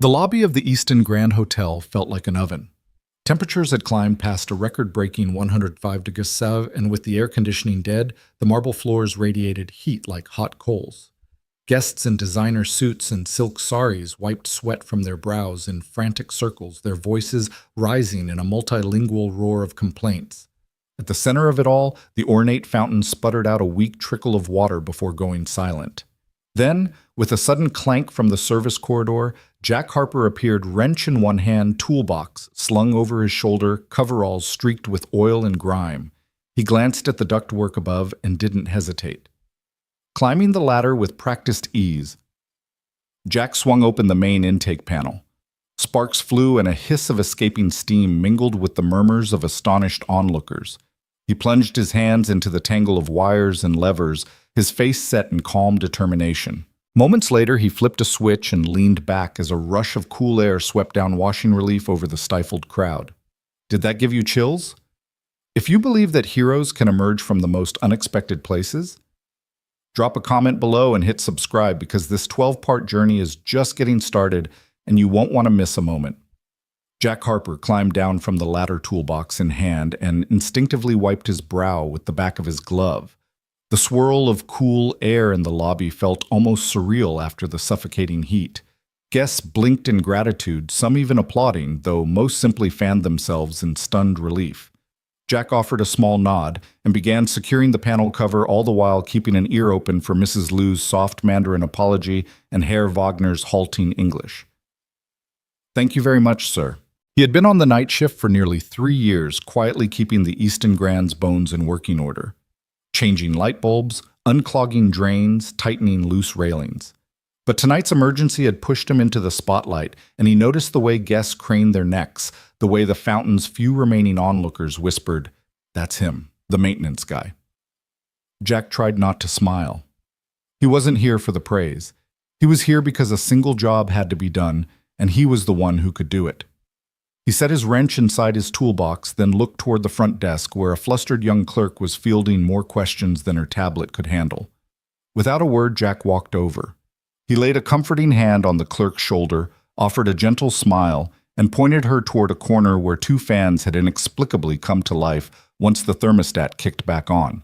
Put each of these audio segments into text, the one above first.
The lobby of the Easton Grand Hotel felt like an oven. Temperatures had climbed past a record-breaking 105 degrees Celsius, and with the air conditioning dead, the marble floors radiated heat like hot coals. Guests in designer suits and silk saris wiped sweat from their brows in frantic circles, their voices rising in a multilingual roar of complaints. At the center of it all, the ornate fountain sputtered out a weak trickle of water before going silent. Then, with a sudden clank from the service corridor, Jack Harper appeared, wrench in one hand, toolbox slung over his shoulder, coveralls streaked with oil and grime. He glanced at the ductwork above and didn't hesitate. Climbing the ladder with practiced ease, Jack swung open the main intake panel. Sparks flew and a hiss of escaping steam mingled with the murmurs of astonished onlookers. He plunged his hands into the tangle of wires and levers, his face set in calm determination. Moments later, he flipped a switch and leaned back as a rush of cool air swept down washing relief over the stifled crowd. Did that give you chills? If you believe that heroes can emerge from the most unexpected places, drop a comment below and hit subscribe because this 12-part journey is just getting started and you won't want to miss a moment. Jack Harper climbed down from the ladder toolbox in hand and instinctively wiped his brow with the back of his glove. The swirl of cool air in the lobby felt almost surreal after the suffocating heat. Guests blinked in gratitude, some even applauding, though most simply fanned themselves in stunned relief. Jack offered a small nod and began securing the panel cover, all the while keeping an ear open for Mrs. Liu's soft Mandarin apology and Herr Wagner's halting English. "Thank you very much, sir." He had been on the night shift for nearly 3 years, quietly keeping the Easton Grand's bones in working order. Changing light bulbs, unclogging drains, tightening loose railings. But tonight's emergency had pushed him into the spotlight, and he noticed the way guests craned their necks, the way the fountain's few remaining onlookers whispered, "That's him, the maintenance guy." Jack tried not to smile. He wasn't here for the praise. He was here because a single job had to be done, and he was the one who could do it. He set his wrench inside his toolbox, then looked toward the front desk where a flustered young clerk was fielding more questions than her tablet could handle. Without a word, Jack walked over. He laid a comforting hand on the clerk's shoulder, offered a gentle smile, and pointed her toward a corner where 2 fans had inexplicably come to life once the thermostat kicked back on.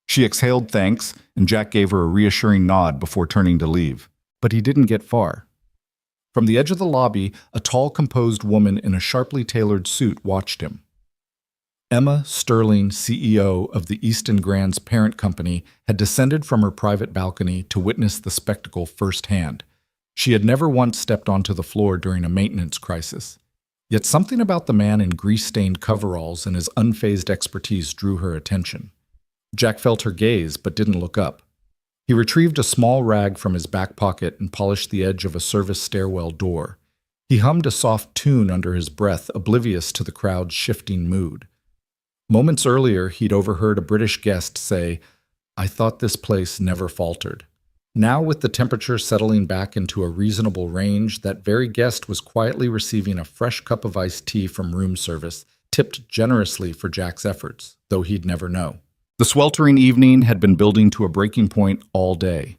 She exhaled thanks, and Jack gave her a reassuring nod before turning to leave. But he didn't get far. From the edge of the lobby, a tall, composed woman in a sharply tailored suit watched him. Emma Sterling, CEO of the Easton Grand's parent company, had descended from her private balcony to witness the spectacle firsthand. She had never once stepped onto the floor during a maintenance crisis. Yet something about the man in grease-stained coveralls and his unfazed expertise drew her attention. Jack felt her gaze, but didn't look up. He retrieved a small rag from his back pocket and polished the edge of a service stairwell door. He hummed a soft tune under his breath, oblivious to the crowd's shifting mood. Moments earlier, he'd overheard a British guest say, "I thought this place never faltered." Now, with the temperature settling back into a reasonable range, that very guest was quietly receiving a fresh cup of iced tea from room service, tipped generously for Jack's efforts, though he'd never know. The sweltering evening had been building to a breaking point all day.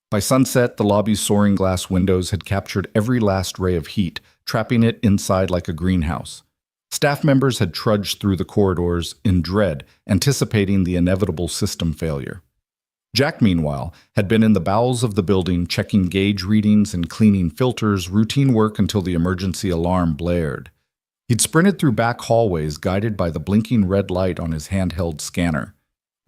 By sunset, the lobby's soaring glass windows had captured every last ray of heat, trapping it inside like a greenhouse. Staff members had trudged through the corridors in dread, anticipating the inevitable system failure. Jack, meanwhile, had been in the bowels of the building, checking gauge readings and cleaning filters, routine work until the emergency alarm blared. He'd sprinted through back hallways, guided by the blinking red light on his handheld scanner.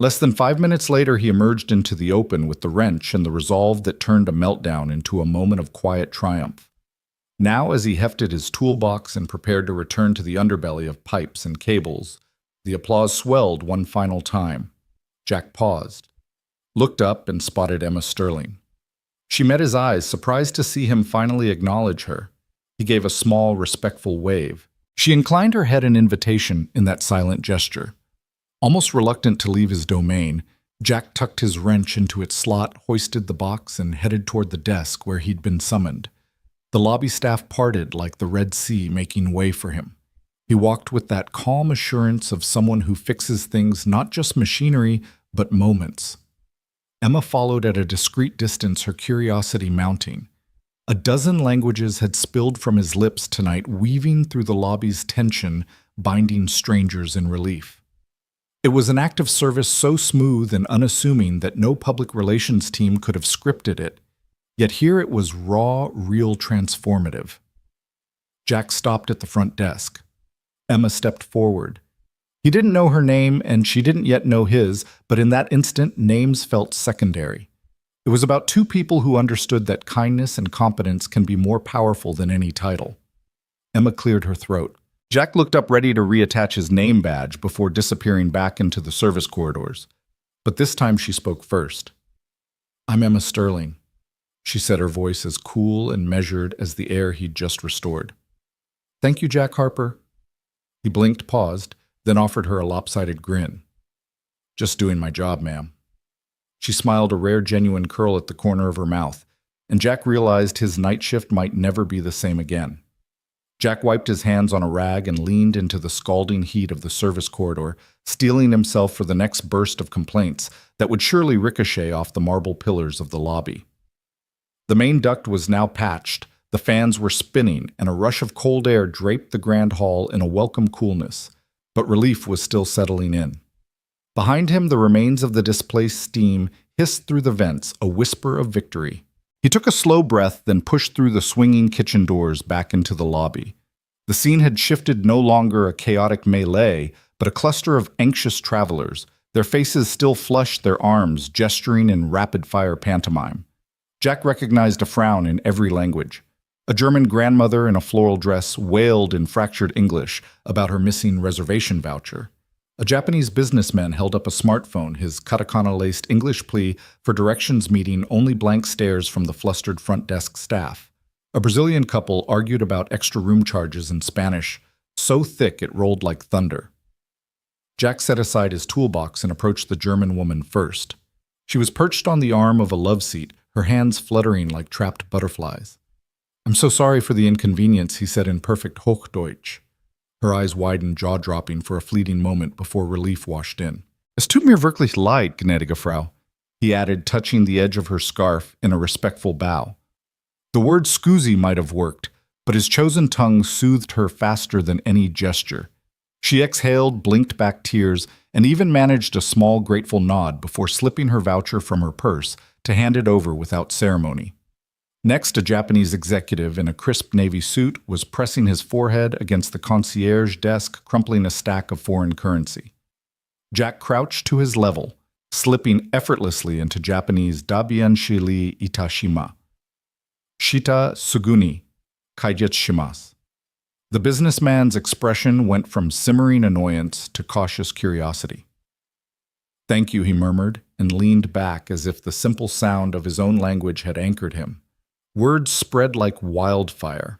Less than 5 minutes later, he emerged into the open with the wrench and the resolve that turned a meltdown into a moment of quiet triumph. Now, as he hefted his toolbox and prepared to return to the underbelly of pipes and cables, the applause swelled one final time. Jack paused, looked up, and spotted Emma Sterling. She met his eyes, surprised to see him finally acknowledge her. He gave a small, respectful wave. She inclined her head in invitation in that silent gesture. Almost reluctant to leave his domain, Jack tucked his wrench into its slot, hoisted the box, and headed toward the desk where he'd been summoned. The lobby staff parted like the Red Sea, making way for him. He walked with that calm assurance of someone who fixes things, not just machinery, but moments. Emma followed at a discreet distance, her curiosity mounting. A dozen languages had spilled from his lips tonight, weaving through the lobby's tension, binding strangers in relief. It was an act of service so smooth and unassuming that no public relations team could have scripted it, yet here it was raw, real, transformative. Jack stopped at the front desk. Emma stepped forward. He didn't know her name, and she didn't yet know his, but in that instant, names felt secondary. It was about two people who understood that kindness and competence can be more powerful than any title. Emma cleared her throat. Jack looked up ready to reattach his name badge before disappearing back into the service corridors. But this time she spoke first. "I'm Emma Sterling," she said, her voice as cool and measured as the air he'd just restored. "Thank you, Jack Harper." He blinked, paused, then offered her a lopsided grin. "Just doing my job, ma'am." She smiled, a rare genuine curl at the corner of her mouth, and Jack realized his night shift might never be the same again. Jack wiped his hands on a rag and leaned into the scalding heat of the service corridor, steeling himself for the next burst of complaints that would surely ricochet off the marble pillars of the lobby. The main duct was now patched, the fans were spinning, and a rush of cold air draped the grand hall in a welcome coolness, but relief was still settling in. Behind him, the remains of the displaced steam hissed through the vents, a whisper of victory. He took a slow breath, then pushed through the swinging kitchen doors back into the lobby. The scene had shifted, no longer a chaotic melee, but a cluster of anxious travelers, their faces still flushed, their arms gesturing in rapid-fire pantomime. Jack recognized a frown in every language. A German grandmother in a floral dress wailed in fractured English about her missing reservation voucher. A Japanese businessman held up a smartphone, his katakana-laced English plea for directions meeting only blank stares from the flustered front desk staff. A Brazilian couple argued about extra room charges in Spanish, so thick it rolled like thunder. Jack set aside his toolbox and approached the German woman first. She was perched on the arm of a love seat, her hands fluttering like trapped butterflies. "I'm so sorry for the inconvenience," he said in perfect Hochdeutsch. Her eyes widened, jaw-dropping for a fleeting moment before relief washed in. "Es tut mir wirklich leid, gnädige Frau," he added, touching the edge of her scarf in a respectful bow. The word "scusi" might have worked, but his chosen tongue soothed her faster than any gesture. She exhaled, blinked back tears, and even managed a small, grateful nod before slipping her voucher from her purse to hand it over without ceremony. Next, a Japanese executive in a crisp navy suit was pressing his forehead against the concierge desk, crumpling a stack of foreign currency. Jack crouched to his level, slipping effortlessly into Japanese "Dabien shiri itashima." "Shita suguni, kaijetsu shimasu." The businessman's expression went from simmering annoyance to cautious curiosity. "Thank you," he murmured, and leaned back as if the simple sound of his own language had anchored him. Words spread like wildfire.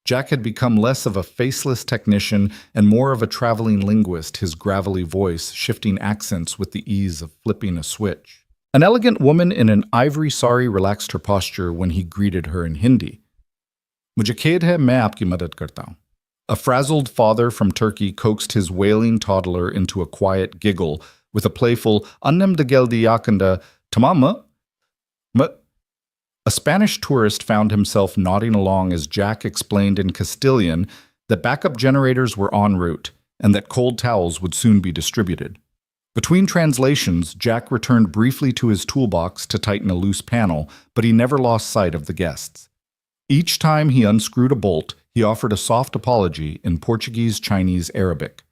Jack had become less of a faceless technician and more of a traveling linguist, his gravelly voice shifting accents with the ease of flipping a switch. An elegant woman in an ivory sari relaxed her posture when he greeted her in Hindi. "Mujhe khed hai, main aapki madad karta hu." A frazzled father from Turkey coaxed his wailing toddler into a quiet giggle with a playful "Annem de geldi yakında, tamam mı?" A Spanish tourist found himself nodding along as Jack explained in Castilian that backup generators were en route and that cold towels would soon be distributed. Between translations, Jack returned briefly to his toolbox to tighten a loose panel, but he never lost sight of the guests. Each time he unscrewed a bolt, he offered a soft apology in Portuguese, Chinese, Arabic.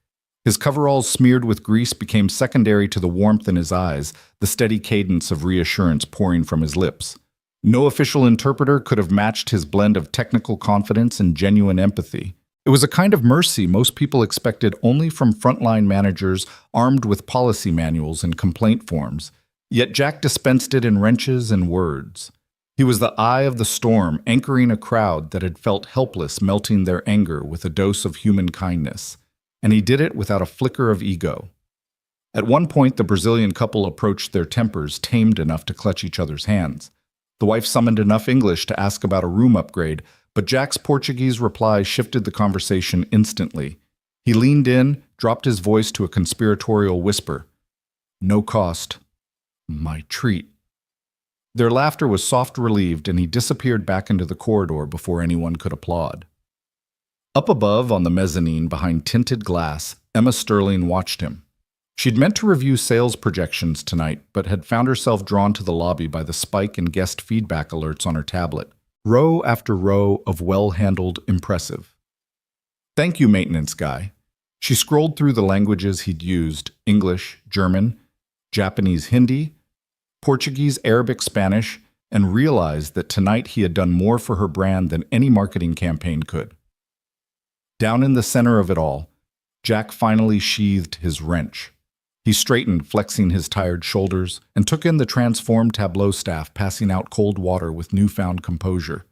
His coveralls smeared with grease became secondary to the warmth in his eyes, the steady cadence of reassurance pouring from his lips. No official interpreter could have matched his blend of technical confidence and genuine empathy. It was a kind of mercy most people expected only from frontline managers armed with policy manuals and complaint forms. Yet Jack dispensed it in wrenches and words. He was the eye of the storm, anchoring a crowd that had felt helpless, melting their anger with a dose of human kindness. And he did it without a flicker of ego. At one point, the Brazilian couple approached their tempers, tamed enough to clutch each other's hands. The wife summoned enough English to ask about a room upgrade, but Jack's Portuguese reply shifted the conversation instantly. He leaned in, dropped his voice to a conspiratorial whisper. "No cost. My treat." Their laughter was soft relieved, and he disappeared back into the corridor before anyone could applaud. Up above, on the mezzanine behind tinted glass, Emma Sterling watched him. She'd meant to review sales projections tonight, but had found herself drawn to the lobby by the spike in guest feedback alerts on her tablet. Row after row of well-handled impressive. "Thank you, maintenance guy." She scrolled through the languages he'd used: English, German, Japanese, Hindi, Portuguese, Arabic, Spanish, and realized that tonight he had done more for her brand than any marketing campaign could. Down in the center of it all, Jack finally sheathed his wrench. He straightened, flexing his tired shoulders, and took in the transformed tableau staff passing out cold water with newfound composure.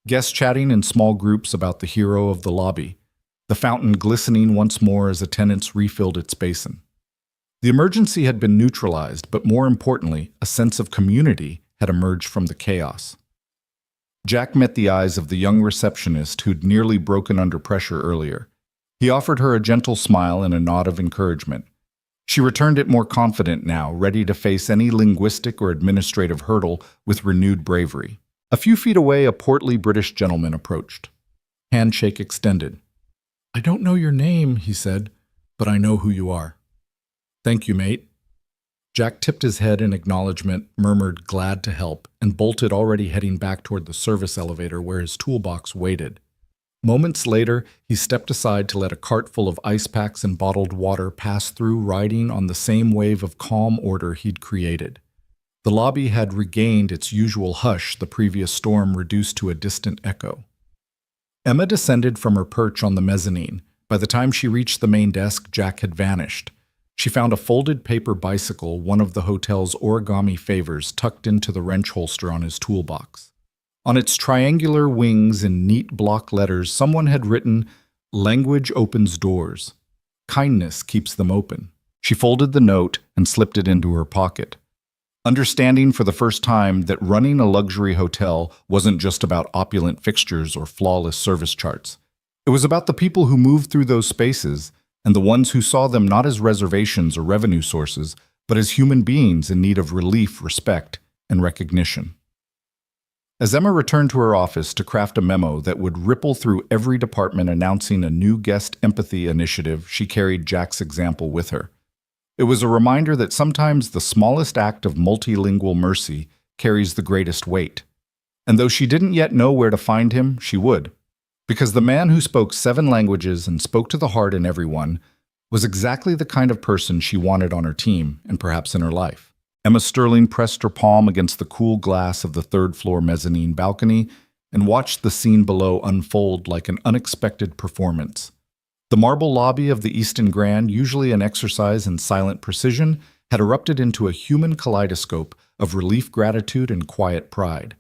Guests chatting in small groups about the hero of the lobby, the fountain glistening once more as attendants refilled its basin. The emergency had been neutralized, but more importantly, a sense of community had emerged from the chaos. Jack met the eyes of the young receptionist who'd nearly broken under pressure earlier. He offered her a gentle smile and a nod of encouragement. She returned it more confident now, ready to face any linguistic or administrative hurdle with renewed bravery. A few feet away, a portly British gentleman approached. Handshake extended. "I don't know your name," he said, "but I know who you are." "Thank you, mate." Jack tipped his head in acknowledgement, murmured glad to help, and bolted, already heading back toward the service elevator where his toolbox waited. Moments later, he stepped aside to let a cart full of ice packs and bottled water pass through, riding on the same wave of calm order he'd created. The lobby had regained its usual hush, the previous storm reduced to a distant echo. Emma descended from her perch on the mezzanine. By the time she reached the main desk, Jack had vanished. She found a folded paper bicycle, one of the hotel's origami favors, tucked into the wrench holster on his toolbox. On its triangular wings in neat block letters, someone had written, "Language opens doors. Kindness keeps them open." She folded the note and slipped it into her pocket, understanding for the first time that running a luxury hotel wasn't just about opulent fixtures or flawless service charts. It was about the people who moved through those spaces, and the ones who saw them not as reservations or revenue sources, but as human beings in need of relief, respect, and recognition. As Emma returned to her office to craft a memo that would ripple through every department announcing a new guest empathy initiative, she carried Jack's example with her. It was a reminder that sometimes the smallest act of multilingual mercy carries the greatest weight. And though she didn't yet know where to find him, she would. Because the man who spoke 7 languages and spoke to the heart in everyone was exactly the kind of person she wanted on her team and perhaps in her life. Emma Sterling pressed her palm against the cool glass of the third-floor mezzanine balcony and watched the scene below unfold like an unexpected performance. The marble lobby of the Easton Grand, usually an exercise in silent precision, had erupted into a human kaleidoscope of relief, gratitude, and quiet pride.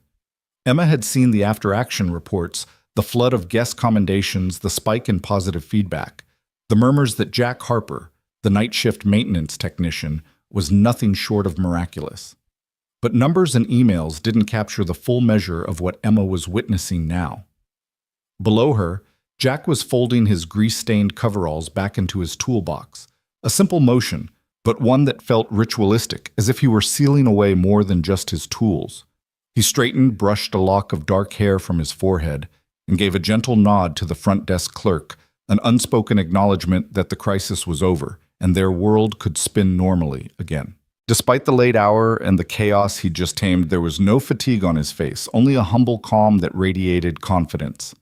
Emma had seen the after-action reports, the flood of guest commendations, the spike in positive feedback, the murmurs that Jack Harper, the night shift maintenance technician, was nothing short of miraculous. But numbers and emails didn't capture the full measure of what Emma was witnessing now. Below her, Jack was folding his grease-stained coveralls back into his toolbox, a simple motion, but one that felt ritualistic, as if he were sealing away more than just his tools. He straightened, brushed a lock of dark hair from his forehead, and gave a gentle nod to the front desk clerk, an unspoken acknowledgement that the crisis was over, and their world could spin normally again. Despite the late hour and the chaos he'd just tamed, there was no fatigue on his face, only a humble calm that radiated confidence.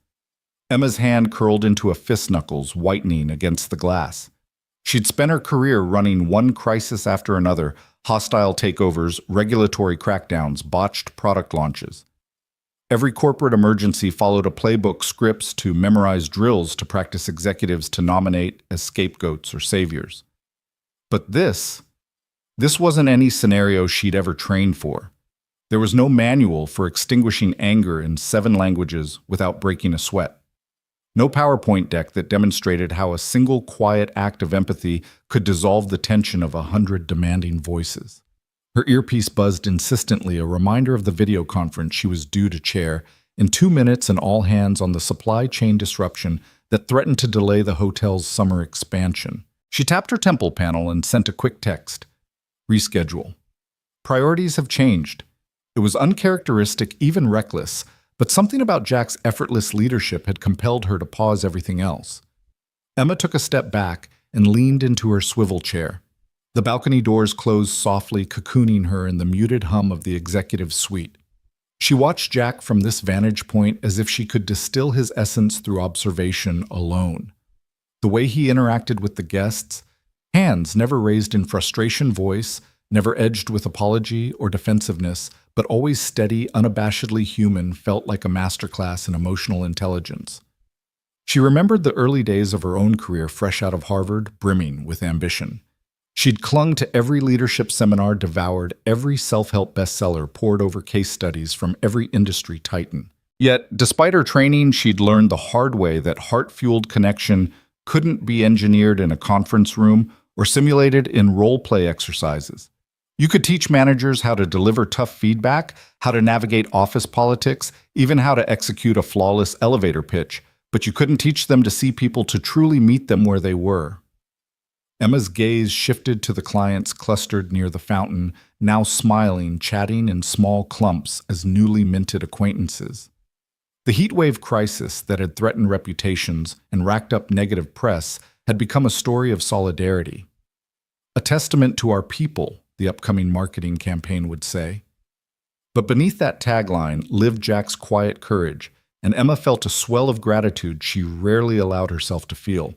Emma's hand curled into a fist knuckles, whitening against the glass. She'd spent her career running one crisis after another: hostile takeovers, regulatory crackdowns, botched product launches. Every corporate emergency followed a playbook, scripts to memorize, drills to practice executives to nominate as scapegoats or saviors. But this wasn't any scenario she'd ever trained for. There was no manual for extinguishing anger in 7 languages without breaking a sweat. No PowerPoint deck that demonstrated how a single quiet act of empathy could dissolve the tension of 100 demanding voices. Her earpiece buzzed insistently, a reminder of the video conference she was due to chair in 2 minutes, and all hands on the supply chain disruption that threatened to delay the hotel's summer expansion. She tapped her temple panel and sent a quick text. Reschedule. Priorities have changed. It was uncharacteristic, even reckless, but something about Jack's effortless leadership had compelled her to pause everything else. Emma took a step back and leaned into her swivel chair. The balcony doors closed softly, cocooning her in the muted hum of the executive suite. She watched Jack from this vantage point as if she could distill his essence through observation alone. The way he interacted with the guests, hands never raised in frustration, voice never edged with apology or defensiveness, but always steady, unabashedly human, felt like a masterclass in emotional intelligence. She remembered the early days of her own career fresh out of Harvard, brimming with ambition. She'd clung to every leadership seminar, devoured every self-help bestseller, pored over case studies from every industry titan. Yet, despite her training, she'd learned the hard way that heart-fueled connection couldn't be engineered in a conference room or simulated in role-play exercises. You could teach managers how to deliver tough feedback, how to navigate office politics, even how to execute a flawless elevator pitch, but you couldn't teach them to see people, to truly meet them where they were. Emma's gaze shifted to the clients clustered near the fountain, now smiling, chatting in small clumps as newly minted acquaintances. The heatwave crisis that had threatened reputations and racked up negative press had become a story of solidarity. A testament to our people, the upcoming marketing campaign would say. But beneath that tagline lived Jack's quiet courage, and Emma felt a swell of gratitude she rarely allowed herself to feel.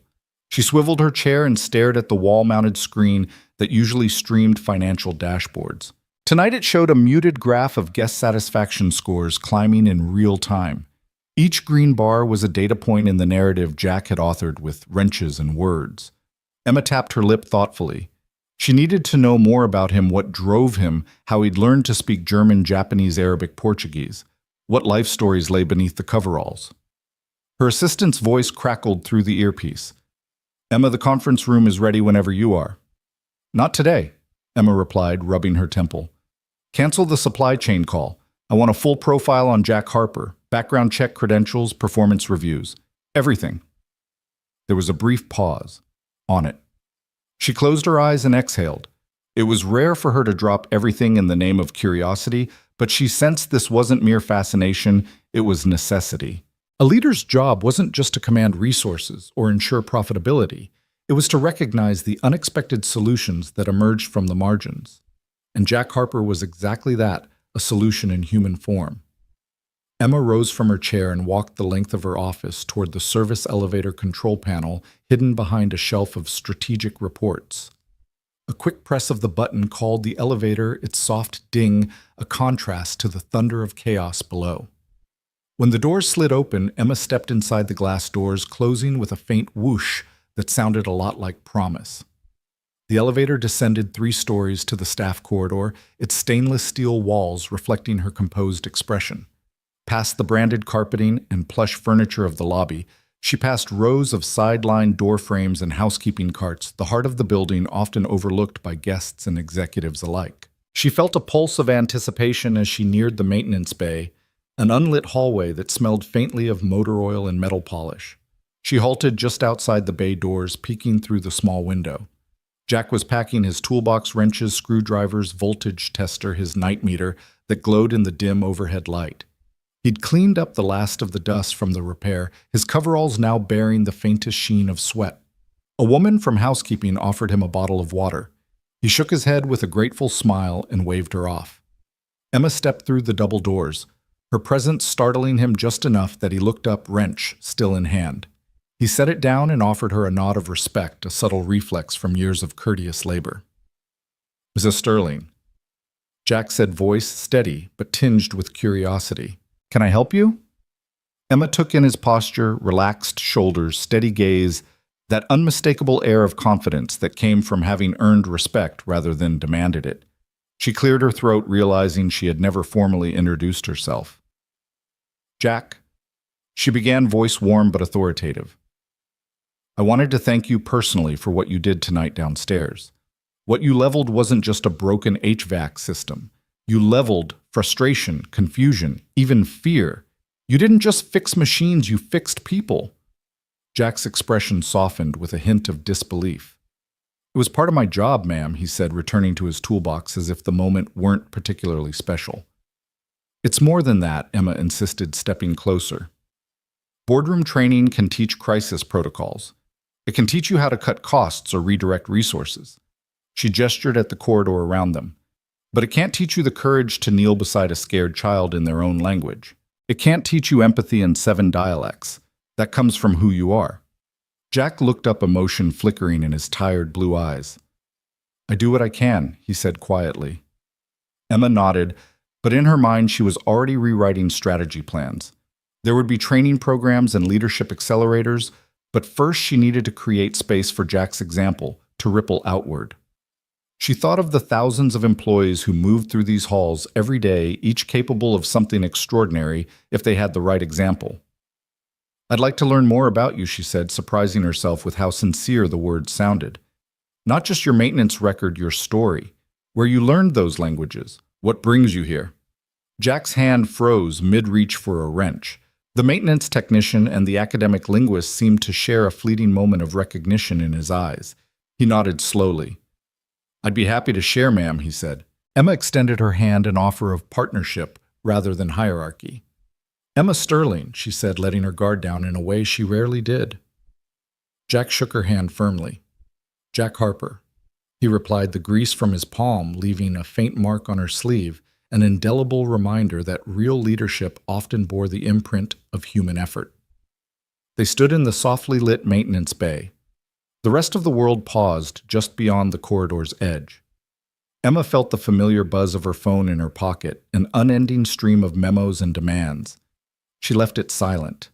She swiveled her chair and stared at the wall-mounted screen that usually streamed financial dashboards. Tonight it showed a muted graph of guest satisfaction scores climbing in real time. Each green bar was a data point in the narrative Jack had authored with wrenches and words. Emma tapped her lip thoughtfully. She needed to know more about him, what drove him, how he'd learned to speak German, Japanese, Arabic, Portuguese, what life stories lay beneath the coveralls. Her assistant's voice crackled through the earpiece. "Emma, the conference room is ready whenever you are." "Not today," Emma replied, rubbing her temple. "Cancel the supply chain call. I want a full profile on Jack Harper, background check, credentials, performance reviews. Everything." There was a brief pause. On it. She closed her eyes and exhaled. It was rare for her to drop everything in the name of curiosity, but she sensed this wasn't mere fascination, it was necessity. A leader's job wasn't just to command resources or ensure profitability. It was to recognize the unexpected solutions that emerged from the margins. And Jack Harper was exactly that, a solution in human form. Emma rose from her chair and walked the length of her office toward the service elevator control panel hidden behind a shelf of strategic reports. A quick press of the button called the elevator, its soft ding a contrast to the thunder of chaos below. When the doors slid open, Emma stepped inside the glass doors, closing with a faint whoosh that sounded a lot like promise. The elevator descended 3 stories to the staff corridor, its stainless steel walls reflecting her composed expression. Past the branded carpeting and plush furniture of the lobby, she passed rows of sidelined door frames and housekeeping carts, the heart of the building often overlooked by guests and executives alike. She felt a pulse of anticipation as she neared the maintenance bay, an unlit hallway that smelled faintly of motor oil and metal polish. She halted just outside the bay doors, peeking through the small window. Jack was packing his toolbox, wrenches, screwdrivers, voltage tester, his night meter that glowed in the dim overhead light. He'd cleaned up the last of the dust from the repair, his coveralls now bearing the faintest sheen of sweat. A woman from housekeeping offered him a bottle of water. He shook his head with a grateful smile and waved her off. Emma stepped through the double doors, her presence startling him just enough that he looked up, wrench still in hand. He set it down and offered her a nod of respect, a subtle reflex from years of courteous labor. "Mrs. Sterling," Jack said, voice steady but tinged with curiosity. "Can I help you?" Emma took in his posture, relaxed shoulders, steady gaze, that unmistakable air of confidence that came from having earned respect rather than demanded it. She cleared her throat, realizing she had never formally introduced herself. "Jack," she began, voice warm but authoritative. "I wanted to thank you personally for what you did tonight downstairs. What you leveled wasn't just a broken HVAC system. You leveled frustration, confusion, even fear. You didn't just fix machines, you fixed people." Jack's expression softened with a hint of disbelief. "It was part of my job, ma'am," he said, returning to his toolbox as if the moment weren't particularly special. It's more than that, Emma insisted, stepping closer. Boardroom training can teach crisis protocols. It can teach you how to cut costs or redirect resources. She gestured at the corridor around them. But it can't teach you the courage to kneel beside a scared child in their own language. It can't teach you empathy in 7 dialects. That comes from who you are. Jack looked up, emotion flickering in his tired blue eyes. I do what I can, he said quietly. Emma nodded, but in her mind she was already rewriting strategy plans. There would be training programs and leadership accelerators, but first she needed to create space for Jack's example to ripple outward. She thought of the thousands of employees who moved through these halls every day, each capable of something extraordinary if they had the right example. I'd like to learn more about you, she said, surprising herself with how sincere the words sounded. Not just your maintenance record, your story, where you learned those languages, what brings you here. Jack's hand froze mid-reach for a wrench. The maintenance technician and the academic linguist seemed to share a fleeting moment of recognition in his eyes. He nodded slowly. I'd be happy to share, ma'am, he said. Emma extended her hand in offer of partnership rather than hierarchy. Emma Sterling, she said, letting her guard down in a way she rarely did. Jack shook her hand firmly. Jack Harper. He replied, the grease from his palm leaving a faint mark on her sleeve, an indelible reminder that real leadership often bore the imprint of human effort. They stood in the softly lit maintenance bay. The rest of the world paused just beyond the corridor's edge. Emma felt the familiar buzz of her phone in her pocket, an unending stream of memos and demands. She left it silent.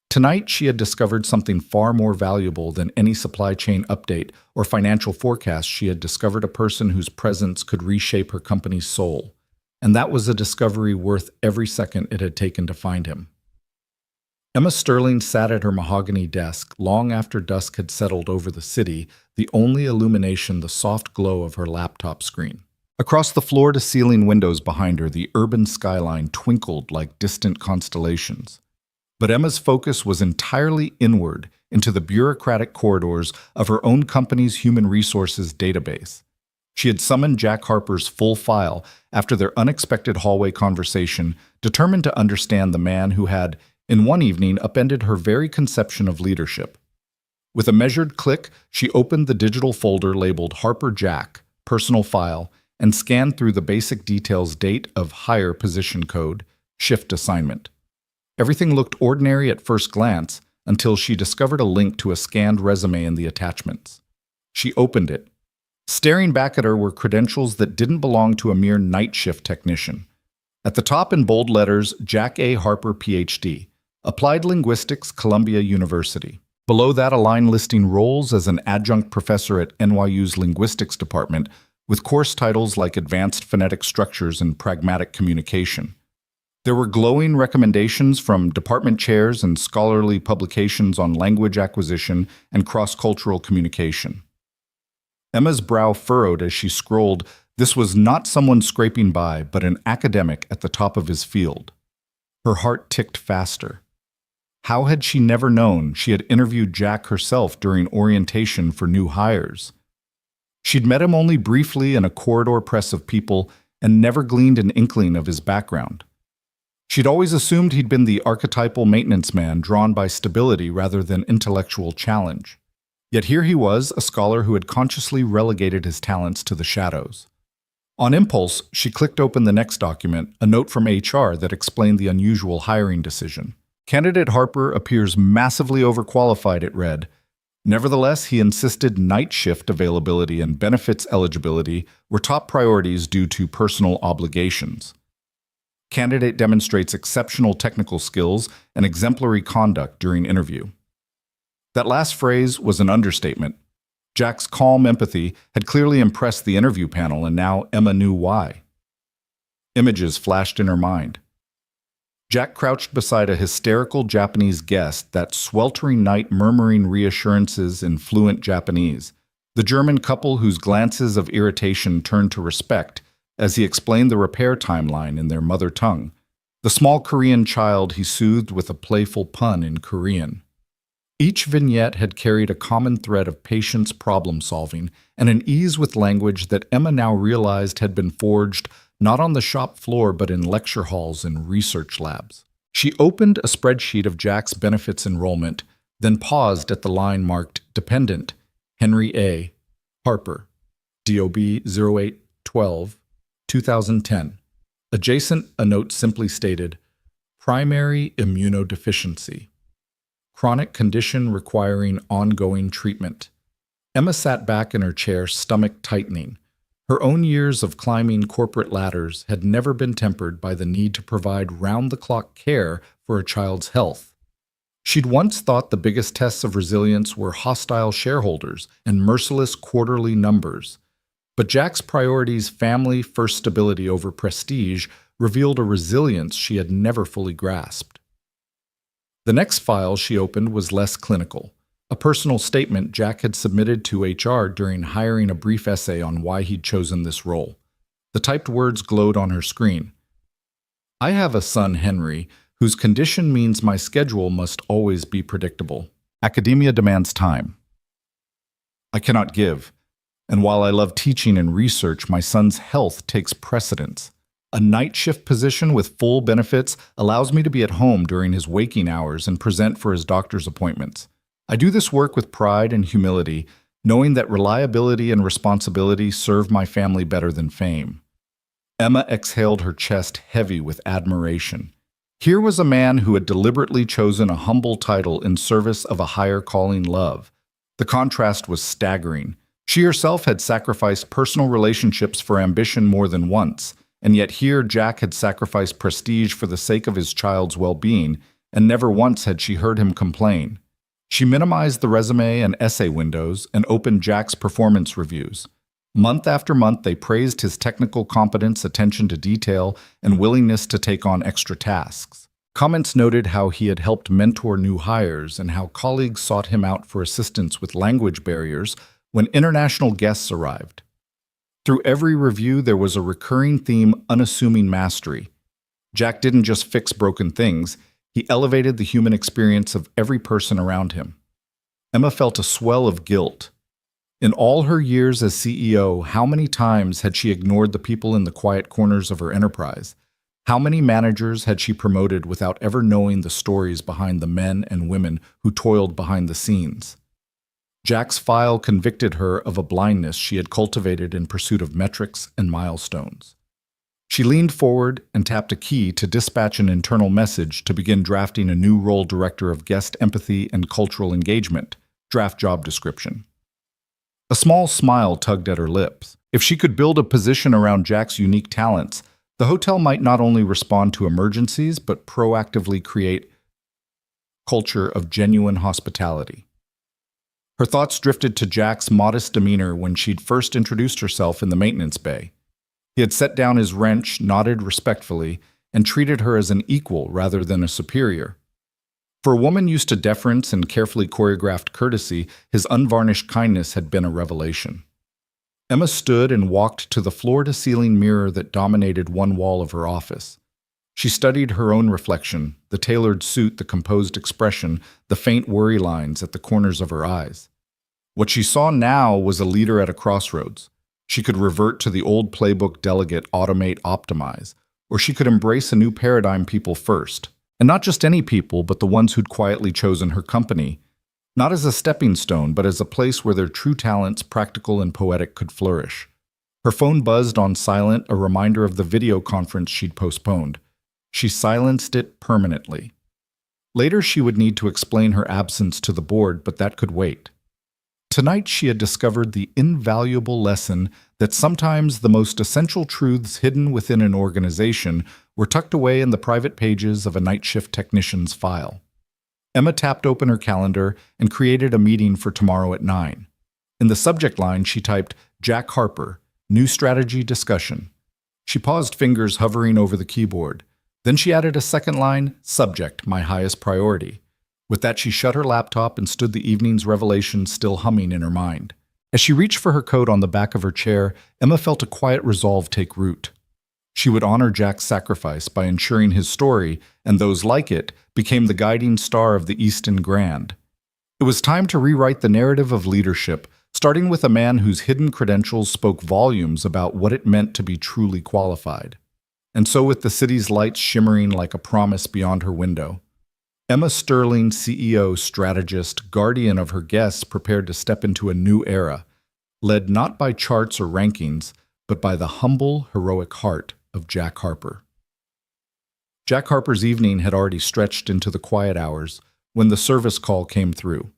Tonight she had discovered something far more valuable than any supply chain update or financial forecast. She had discovered a person whose presence could reshape her company's soul, and that was a discovery worth every second it had taken to find him. Emma Sterling sat at her mahogany desk long after dusk had settled over the city, the only illumination the soft glow of her laptop screen. Across the floor-to-ceiling windows behind her, the urban skyline twinkled like distant constellations. But Emma's focus was entirely inward into the bureaucratic corridors of her own company's human resources database. She had summoned Jack Harper's full file after their unexpected hallway conversation, determined to understand the man who had, in one evening, upended her very conception of leadership. With a measured click, she opened the digital folder labeled Harper Jack, Personal File, and scanned through the basic details: date of hire, position code, shift assignment. Everything looked ordinary at first glance until she discovered a link to a scanned resume in the attachments. She opened it. Staring back at her were credentials that didn't belong to a mere night shift technician. At the top in bold letters, Jack A. Harper, Ph.D., Applied Linguistics, Columbia University. Below that, a line listing roles as an adjunct professor at NYU's Linguistics Department, with course titles like Advanced Phonetic Structures and Pragmatic Communication. There were glowing recommendations from department chairs and scholarly publications on language acquisition and cross-cultural communication. Emma's brow furrowed as she scrolled. This was not someone scraping by, but an academic at the top of his field. Her heart ticked faster. How had she never known she had interviewed Jack herself during orientation for new hires? She'd met him only briefly in a corridor press of people and never gleaned an inkling of his background. She'd always assumed he'd been the archetypal maintenance man drawn by stability rather than intellectual challenge. Yet here he was, a scholar who had consciously relegated his talents to the shadows. On impulse, she clicked open the next document, a note from HR that explained the unusual hiring decision. Candidate Harper appears massively overqualified, it read. Nevertheless, he insisted night shift availability and benefits eligibility were top priorities due to personal obligations. Candidate demonstrates exceptional technical skills and exemplary conduct during interview. That last phrase was an understatement. Jack's calm empathy had clearly impressed the interview panel, and now Emma knew why. Images flashed in her mind. Jack crouched beside a hysterical Japanese guest that sweltering night, murmuring reassurances in fluent Japanese. The German couple whose glances of irritation turned to respect as he explained the repair timeline in their mother tongue. The small Korean child he soothed with a playful pun in Korean. Each vignette had carried a common thread of patience, problem-solving, and an ease with language that Emma now realized had been forged not on the shop floor but in lecture halls and research labs. She opened a spreadsheet of Jack's benefits enrollment, then paused at the line marked Dependent, Henry A. Harper, DOB 0812, 2010. Adjacent, a note simply stated, Primary immunodeficiency. Chronic condition requiring ongoing treatment. Emma sat back in her chair, stomach tightening. Her own years of climbing corporate ladders had never been tempered by the need to provide round-the-clock care for a child's health. She'd once thought the biggest tests of resilience were hostile shareholders and merciless quarterly numbers. But Jack's priorities, family, first stability over prestige, revealed a resilience she had never fully grasped. The next file she opened was less clinical. A personal statement Jack had submitted to HR during hiring, a brief essay on why he'd chosen this role. The typed words glowed on her screen. I have a son, Henry, whose condition means my schedule must always be predictable. Academia demands time I cannot give, and while I love teaching and research, my son's health takes precedence. A night shift position with full benefits allows me to be at home during his waking hours and present for his doctor's appointments. I do this work with pride and humility, knowing that reliability and responsibility serve my family better than fame. Emma exhaled, her chest heavy with admiration. Here was a man who had deliberately chosen a humble title in service of a higher calling, love. The contrast was staggering. She herself had sacrificed personal relationships for ambition more than once, and yet here Jack had sacrificed prestige for the sake of his child's well-being, and never once had she heard him complain. She minimized the resume and essay windows and opened Jack's performance reviews. Month after month, they praised his technical competence, attention to detail, and willingness to take on extra tasks. Comments noted how he had helped mentor new hires and how colleagues sought him out for assistance with language barriers when international guests arrived. Through every review, there was a recurring theme: unassuming mastery. Jack didn't just fix broken things, he elevated the human experience of every person around him. Emma felt a swell of guilt. In all her years as CEO, how many times had she ignored the people in the quiet corners of her enterprise? How many managers had she promoted without ever knowing the stories behind the men and women who toiled behind the scenes? Jack's file convicted her of a blindness she had cultivated in pursuit of metrics and milestones. She leaned forward and tapped a key to dispatch an internal message to begin drafting a new role: Director of Guest Empathy and Cultural Engagement, draft job description. A small smile tugged at her lips. If she could build a position around Jack's unique talents, the hotel might not only respond to emergencies, but proactively create a culture of genuine hospitality. Her thoughts drifted to Jack's modest demeanor when she'd first introduced herself in the maintenance bay. He had set down his wrench, nodded respectfully, and treated her as an equal rather than a superior. For a woman used to deference and carefully choreographed courtesy, his unvarnished kindness had been a revelation. Emma stood and walked to the floor-to-ceiling mirror that dominated one wall of her office. She studied her own reflection, the tailored suit, the composed expression, the faint worry lines at the corners of her eyes. What she saw now was a leader at a crossroads. She could revert to the old playbook: delegate, automate, optimize, or she could embrace a new paradigm: people first. And not just any people, but the ones who'd quietly chosen her company, not as a stepping stone, but as a place where their true talents, practical and poetic, could flourish. Her phone buzzed on silent, a reminder of the video conference she'd postponed. She silenced it permanently. Later, she would need to explain her absence to the board, but that could wait. Tonight, she had discovered the invaluable lesson that sometimes the most essential truths hidden within an organization were tucked away in the private pages of a night shift technician's file. Emma tapped open her calendar and created a meeting for tomorrow at 9. In the subject line, she typed, Jack Harper, New Strategy Discussion. She paused, fingers hovering over the keyboard. Then she added a second line, Subject, my highest priority. With that, she shut her laptop and stood the evening's revelation still humming in her mind. As she reached for her coat on the back of her chair, Emma felt a quiet resolve take root. She would honor Jack's sacrifice by ensuring his story, and those like it, became the guiding star of the Easton Grand. It was time to rewrite the narrative of leadership, starting with a man whose hidden credentials spoke volumes about what it meant to be truly qualified. And so with the city's lights shimmering like a promise beyond her window, Emma Sterling, CEO, strategist, guardian of her guests, prepared to step into a new era, led not by charts or rankings, but by the humble, heroic heart of Jack Harper. Jack Harper's evening had already stretched into the quiet hours when the service call came through.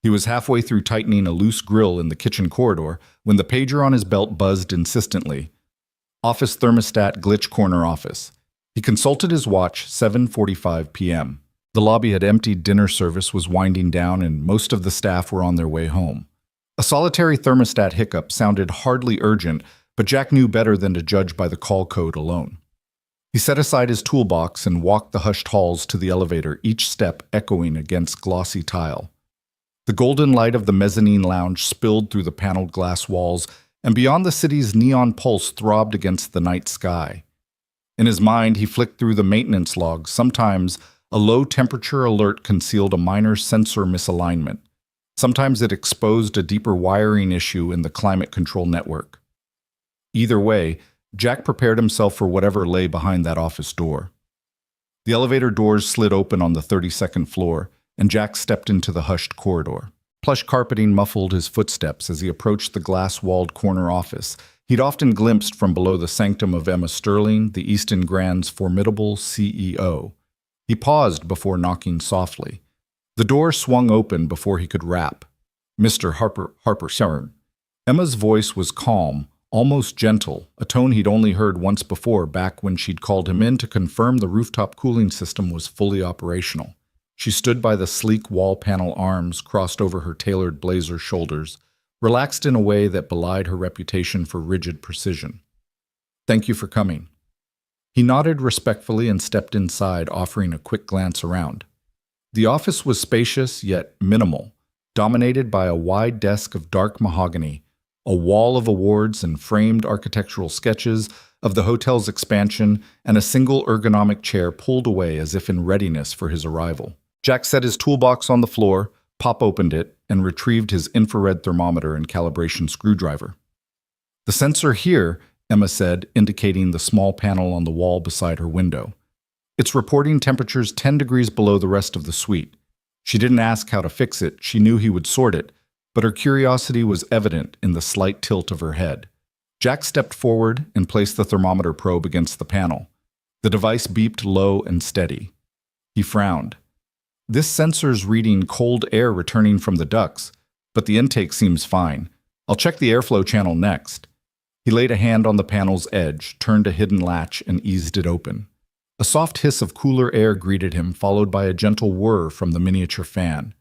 He was halfway through tightening a loose grill in the kitchen corridor when the pager on his belt buzzed insistently. Office thermostat, glitch corner office. He consulted his watch, 7:45 p.m. The lobby had emptied, dinner service was winding down, and most of the staff were on their way home. A solitary thermostat hiccup sounded hardly urgent, but Jack knew better than to judge by the call code alone. He set aside his toolbox and walked the hushed halls to the elevator, each step echoing against glossy tile. The golden light of the mezzanine lounge spilled through the paneled glass walls, and beyond the city's neon pulse throbbed against the night sky. In his mind, he flicked through the maintenance logs. Sometimes a low-temperature alert concealed a minor sensor misalignment. Sometimes it exposed a deeper wiring issue in the climate control network. Either way, Jack prepared himself for whatever lay behind that office door. The elevator doors slid open on the 32nd floor, and Jack stepped into the hushed corridor. Plush carpeting muffled his footsteps as he approached the glass-walled corner office he'd often glimpsed from below the sanctum of Emma Sterling, the Easton Grand's formidable CEO. He paused before knocking softly. The door swung open before he could rap. "Mr. Harper, sir." Emma's voice was calm, almost gentle, a tone he'd only heard once before back when she'd called him in to confirm the rooftop cooling system was fully operational. She stood by the sleek wall panel, arms crossed over her tailored blazer shoulders, relaxed in a way that belied her reputation for rigid precision. "Thank you for coming." He nodded respectfully and stepped inside, offering a quick glance around. The office was spacious yet minimal, dominated by a wide desk of dark mahogany, a wall of awards and framed architectural sketches of the hotel's expansion, and a single ergonomic chair pulled away as if in readiness for his arrival. Jack set his toolbox on the floor, pop-opened it, and retrieved his infrared thermometer and calibration screwdriver. "The sensor here," Emma said, indicating the small panel on the wall beside her window. "It's reporting temperatures 10 degrees below the rest of the suite." She didn't ask how to fix it. She knew he would sort it, but her curiosity was evident in the slight tilt of her head. Jack stepped forward and placed the thermometer probe against the panel. The device beeped low and steady. He frowned. "This sensor's reading cold air returning from the ducts, but the intake seems fine. I'll check the airflow channel next." He laid a hand on the panel's edge, turned a hidden latch, and eased it open. A soft hiss of cooler air greeted him, followed by a gentle whir from the miniature fan.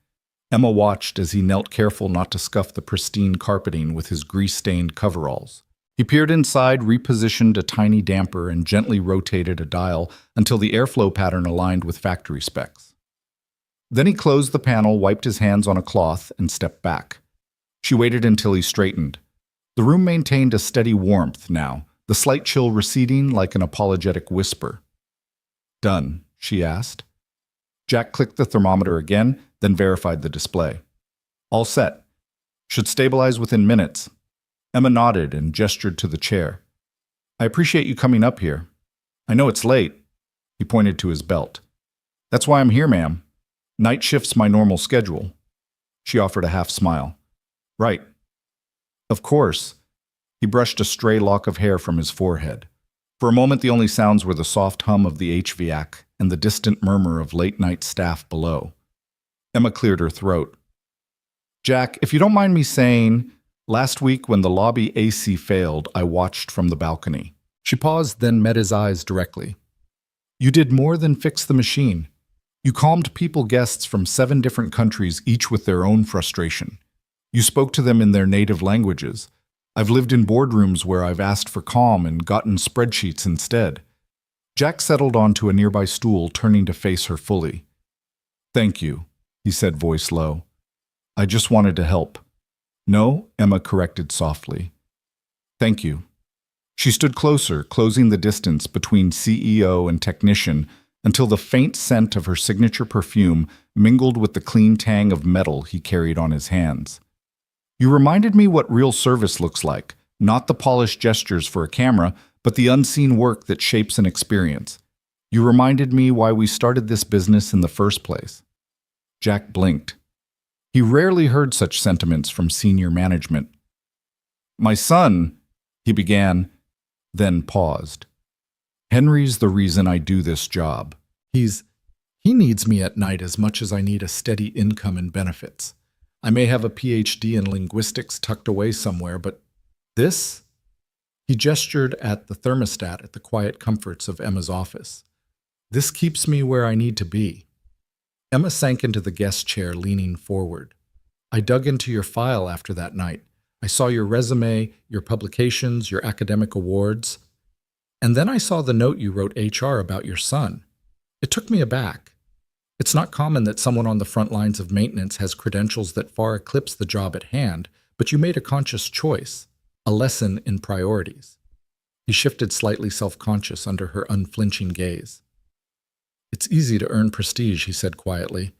Emma watched as he knelt, careful not to scuff the pristine carpeting with his grease-stained coveralls. He peered inside, repositioned a tiny damper, and gently rotated a dial until the airflow pattern aligned with factory specs. Then he closed the panel, wiped his hands on a cloth, and stepped back. She waited until he straightened. The room maintained a steady warmth now, the slight chill receding like an apologetic whisper. "Done?" she asked. Jack clicked the thermometer again, then verified the display. "All set. Should stabilize within minutes." Emma nodded and gestured to the chair. "I appreciate you coming up here. I know it's late." He pointed to his belt. "That's why I'm here, ma'am. Night shift's my normal schedule." She offered a half smile. "Right. Of course." He brushed a stray lock of hair from his forehead. For a moment, the only sounds were the soft hum of the HVAC and the distant murmur of late-night staff below. Emma cleared her throat. "Jack, if you don't mind me saying, last week when the lobby AC failed, I watched from the balcony." She paused, then met his eyes directly. "You did more than fix the machine. You calmed guests from 7 different countries, each with their own frustration. You spoke to them in their native languages. I've lived in boardrooms where I've asked for calm and gotten spreadsheets instead." Jack settled onto a nearby stool, turning to face her fully. "Thank you," he said, voice low. "I just wanted to help." "No," Emma corrected softly. "Thank you." She stood closer, closing the distance between CEO and technician until the faint scent of her signature perfume mingled with the clean tang of metal he carried on his hands. You reminded me what real service looks like, not the polished gestures for a camera, but the unseen work that shapes an experience. You reminded me why we started this business in the first place. Jack blinked. He rarely heard such sentiments from senior management. My son, he began, then paused. Henry's the reason I do this job. He needs me at night as much as I need a steady income and benefits. I may have a PhD in linguistics tucked away somewhere, but this? He gestured at the thermostat at the quiet comforts of Emma's office. This keeps me where I need to be. Emma sank into the guest chair, leaning forward. I dug into your file after that night. I saw your resume, your publications, your academic awards. And then I saw the note you wrote HR about your son. It took me aback. It's not common that someone on the front lines of maintenance has credentials that far eclipse the job at hand, but you made a conscious choice, a lesson in priorities. He shifted slightly self-conscious under her unflinching gaze. It's easy to earn prestige, he said quietly.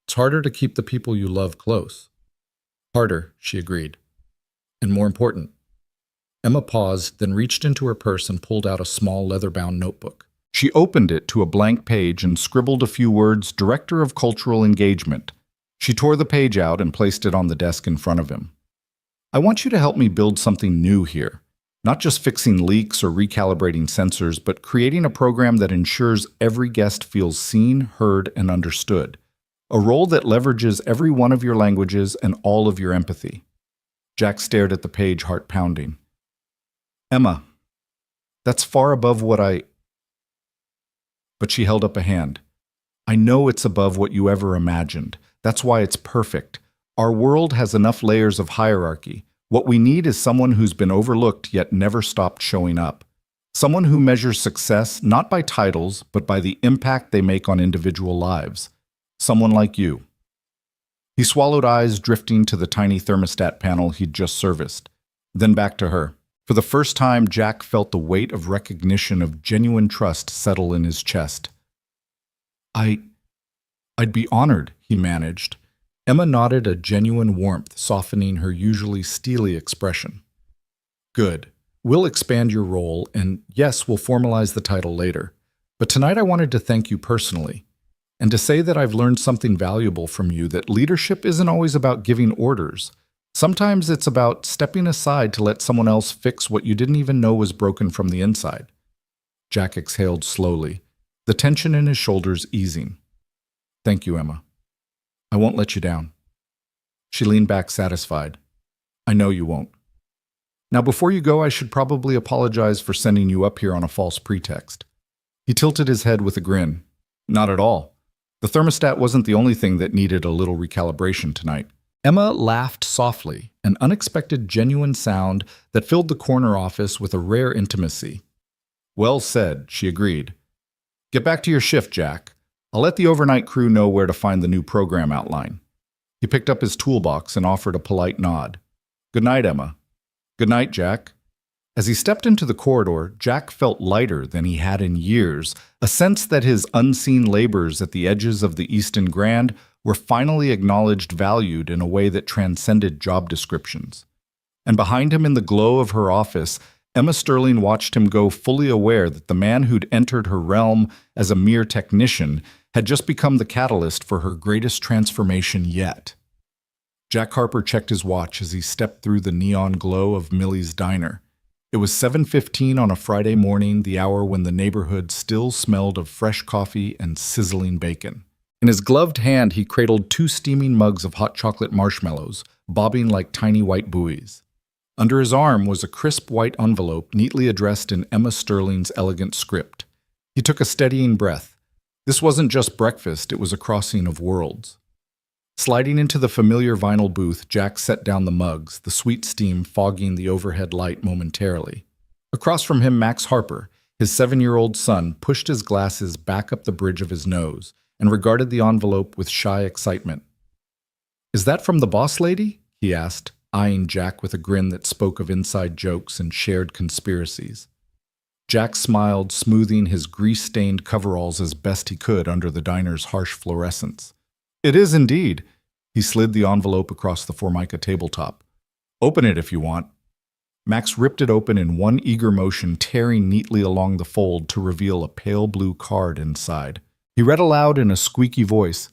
It's harder to keep the people you love close. Harder, she agreed. And more important. Emma paused, then reached into her purse and pulled out a small leather-bound notebook. She opened it to a blank page and scribbled a few words, Director of Cultural Engagement. She tore the page out and placed it on the desk in front of him. I want you to help me build something new here. Not just fixing leaks or recalibrating sensors, but creating a program that ensures every guest feels seen, heard, and understood. A role that leverages every one of your languages and all of your empathy. Jack stared at the page, heart pounding. Emma, that's far above what I... But she held up a hand. I know it's above what you ever imagined. That's why it's perfect. Our world has enough layers of hierarchy. What we need is someone who's been overlooked yet never stopped showing up. Someone who measures success not by titles, but by the impact they make on individual lives. Someone like you. He swallowed, eyes drifting to the tiny thermostat panel he'd just serviced. Then back to her. For the first time, Jack felt the weight of recognition of genuine trust settle in his chest. I'd be honored, he managed. Emma nodded, a genuine warmth softening her usually steely expression. Good. We'll expand your role, and yes, we'll formalize the title later. But tonight I wanted to thank you personally, and to say that I've learned something valuable from you, that leadership isn't always about giving orders. Sometimes it's about stepping aside to let someone else fix what you didn't even know was broken from the inside. Jack exhaled slowly, the tension in his shoulders easing. Thank you, Emma. I won't let you down. She leaned back, satisfied. I know you won't. Now, before you go, I should probably apologize for sending you up here on a false pretext. He tilted his head with a grin. Not at all. The thermostat wasn't the only thing that needed a little recalibration tonight. Emma laughed softly, an unexpected, genuine sound that filled the corner office with a rare intimacy. Well said, she agreed. Get back to your shift, Jack. I'll let the overnight crew know where to find the new program outline. He picked up his toolbox and offered a polite nod. Good night, Emma. Good night, Jack. As he stepped into the corridor, Jack felt lighter than he had in years, a sense that his unseen labors at the edges of the Easton Grand were finally acknowledged, valued in a way that transcended job descriptions. And behind him in the glow of her office, Emma Sterling watched him go, fully aware that the man who'd entered her realm as a mere technician had just become the catalyst for her greatest transformation yet. Jack Harper checked his watch as he stepped through the neon glow of Millie's diner. It was 7:15 on a Friday morning, the hour when the neighborhood still smelled of fresh coffee and sizzling bacon. In his gloved hand, he cradled 2 steaming mugs of hot chocolate marshmallows, bobbing like tiny white buoys. Under his arm was a crisp white envelope neatly addressed in Emma Sterling's elegant script. He took a steadying breath. This wasn't just breakfast, it was a crossing of worlds. Sliding into the familiar vinyl booth, Jack set down the mugs, the sweet steam fogging the overhead light momentarily. Across from him, Max Harper, his 7-year-old son, pushed his glasses back up the bridge of his nose and regarded the envelope with shy excitement. Is that from the boss lady? He asked, eyeing Jack with a grin that spoke of inside jokes and shared conspiracies. Jack smiled, smoothing his grease-stained coveralls as best he could under the diner's harsh fluorescence. It is indeed. He slid the envelope across the Formica tabletop. Open it if you want. Max ripped it open in one eager motion, tearing neatly along the fold to reveal a pale blue card inside. He read aloud in a squeaky voice,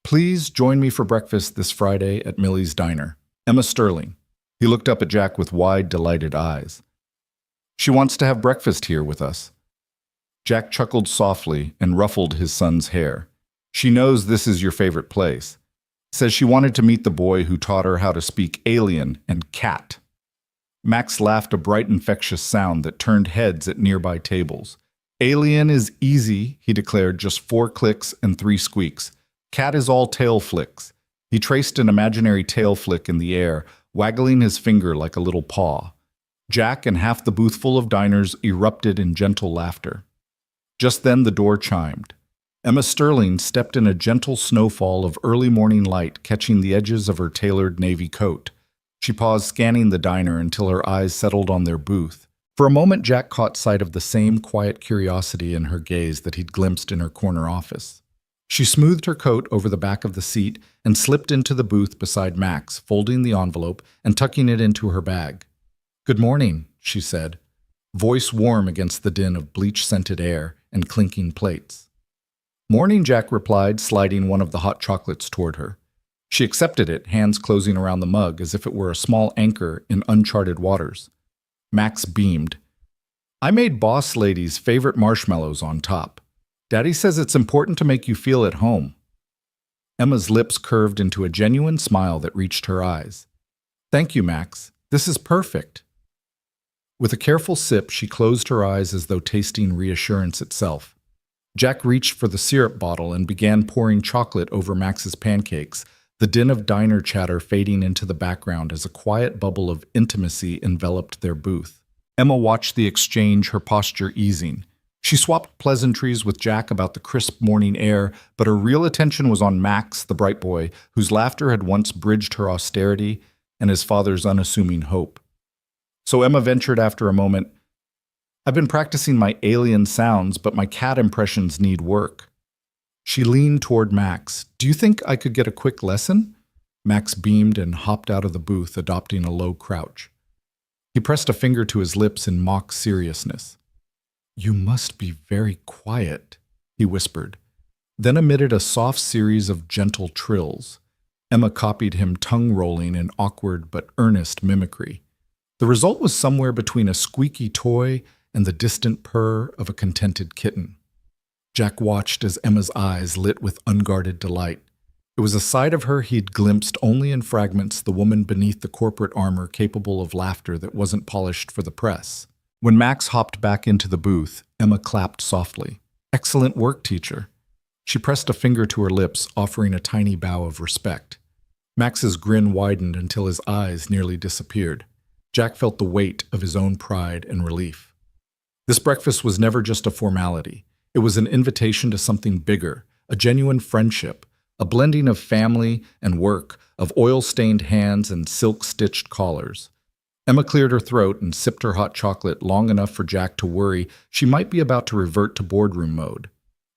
"Please join me for breakfast this Friday at Millie's Diner. Emma Sterling." He looked up at Jack with wide, delighted eyes. "She wants to have breakfast here with us." Jack chuckled softly and ruffled his son's hair. "She knows this is your favorite place. Says she wanted to meet the boy who taught her how to speak alien and cat." Max laughed, a bright, infectious sound that turned heads at nearby tables. "Alien is easy," he declared, "just 4 clicks and 3 squeaks. Cat is all tail flicks." He traced an imaginary tail flick in the air, waggling his finger like a little paw. Jack and half the booth full of diners erupted in gentle laughter. Just then the door chimed. Emma Sterling stepped in a gentle snowfall of early morning light, catching the edges of her tailored navy coat. She paused, scanning the diner until her eyes settled on their booth. For a moment, Jack caught sight of the same quiet curiosity in her gaze that he'd glimpsed in her corner office. She smoothed her coat over the back of the seat and slipped into the booth beside Max, folding the envelope and tucking it into her bag. "Good morning," she said, voice warm against the din of bleach-scented air and clinking plates. "Morning," Jack replied, sliding one of the hot chocolates toward her. She accepted it, hands closing around the mug as if it were a small anchor in uncharted waters. Max beamed. "I made Boss Lady's favorite marshmallows on top. Daddy says it's important to make you feel at home." Emma's lips curved into a genuine smile that reached her eyes. "Thank you, Max. This is perfect." With a careful sip, she closed her eyes as though tasting reassurance itself. Jack reached for the syrup bottle and began pouring chocolate over Max's pancakes, the din of diner chatter fading into the background as a quiet bubble of intimacy enveloped their booth. Emma watched the exchange, her posture easing. She swapped pleasantries with Jack about the crisp morning air, but her real attention was on Max, the bright boy, whose laughter had once bridged her austerity and his father's unassuming hope. So Emma ventured after a moment, "I've been practicing my alien sounds, but my cat impressions need work." She leaned toward Max. "Do you think I could get a quick lesson?" Max beamed and hopped out of the booth, adopting a low crouch. He pressed a finger to his lips in mock seriousness. "You must be very quiet," he whispered, then emitted a soft series of gentle trills. Emma copied him, tongue-rolling in awkward but earnest mimicry. The result was somewhere between a squeaky toy and the distant purr of a contented kitten. Jack watched as Emma's eyes lit with unguarded delight. It was a side of her he'd glimpsed only in fragments, the woman beneath the corporate armor capable of laughter that wasn't polished for the press. When Max hopped back into the booth, Emma clapped softly. "Excellent work, teacher." She pressed a finger to her lips, offering a tiny bow of respect. Max's grin widened until his eyes nearly disappeared. Jack felt the weight of his own pride and relief. This breakfast was never just a formality. It was an invitation to something bigger, a genuine friendship, a blending of family and work, of oil-stained hands and silk-stitched collars. Emma cleared her throat and sipped her hot chocolate long enough for Jack to worry she might be about to revert to boardroom mode.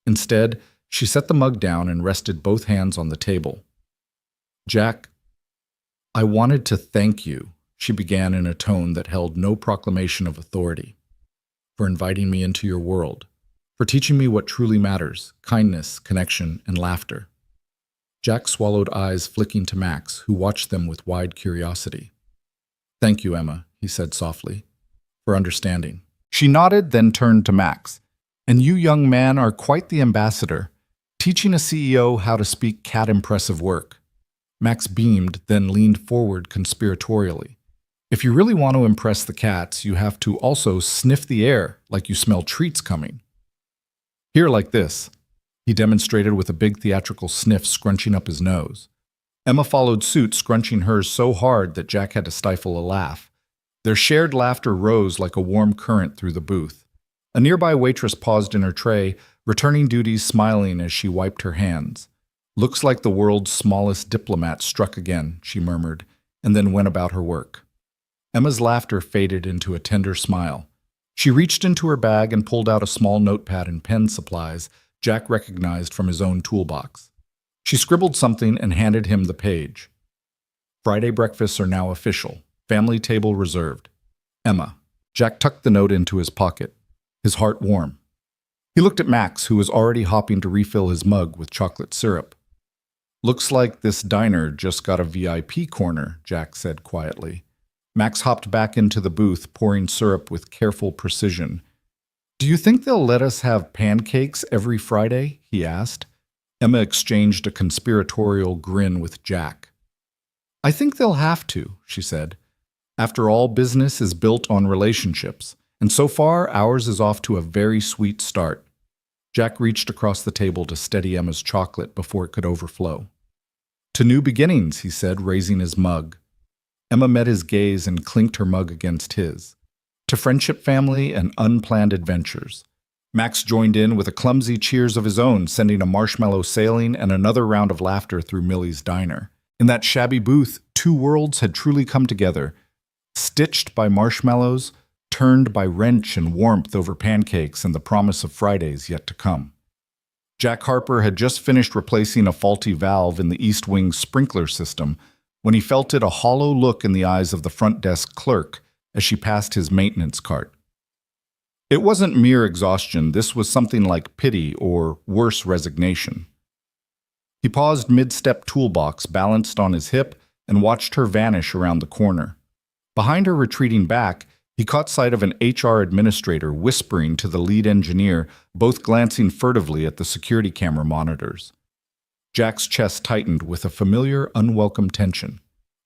Instead, she set the mug down and rested both hands on the table. "Jack, I wanted to thank you," she began in a tone that held no proclamation of authority, "for inviting me into your world, for teaching me what truly matters, kindness, connection, and laughter." Jack swallowed, eyes flicking to Max, who watched them with wide curiosity. "Thank you, Emma," he said softly, "for understanding." She nodded, then turned to Max. "And you, young man, are quite the ambassador, teaching a CEO how to speak cat-impressive work." Max beamed, then leaned forward conspiratorially. "If you really want to impress the cats, you have to also sniff the air like you smell treats coming. Here, like this." He demonstrated with a big theatrical sniff, scrunching up his nose. Emma followed suit, scrunching hers so hard that Jack had to stifle a laugh. Their shared laughter rose like a warm current through the booth. A nearby waitress paused in her tray, returning duties, smiling as she wiped her hands. "Looks like the world's smallest diplomat struck again," she murmured, and then went about her work. Emma's laughter faded into a tender smile. She reached into her bag and pulled out a small notepad and pen supplies Jack recognized from his own toolbox. She scribbled something and handed him the page. "Friday breakfasts are now official. Family table reserved. Emma. Jack tucked the note into his pocket, his heart warm. He looked at Max, who was already hopping to refill his mug with chocolate syrup. Looks like this diner just got a VIP corner, Jack said quietly. Max hopped back into the booth, pouring syrup with careful precision. Do you think they'll let us have pancakes every Friday? He asked. Emma exchanged a conspiratorial grin with Jack. I think they'll have to, she said. After all, business is built on relationships, and so far ours is off to a very sweet start. Jack reached across the table to steady Emma's chocolate before it could overflow. To new beginnings, he said, raising his mug. Emma met his gaze and clinked her mug against his. To friendship, family, and unplanned adventures. Max joined in with a clumsy cheers of his own, sending a marshmallow sailing and another round of laughter through Millie's diner. In that shabby booth, two worlds had truly come together, stitched by marshmallows, turned by wrench and warmth over pancakes and the promise of Fridays yet to come. Jack Harper had just finished replacing a faulty valve in the East Wing sprinkler system when he felt it a hollow look in the eyes of the front desk clerk as she passed his maintenance cart. It wasn't mere exhaustion, this was something like pity or, worse, resignation. He paused mid-step toolbox balanced on his hip and watched her vanish around the corner. Behind her retreating back, he caught sight of an HR administrator whispering to the lead engineer, both glancing furtively at the security camera monitors. Jack's chest tightened with a familiar, unwelcome tension.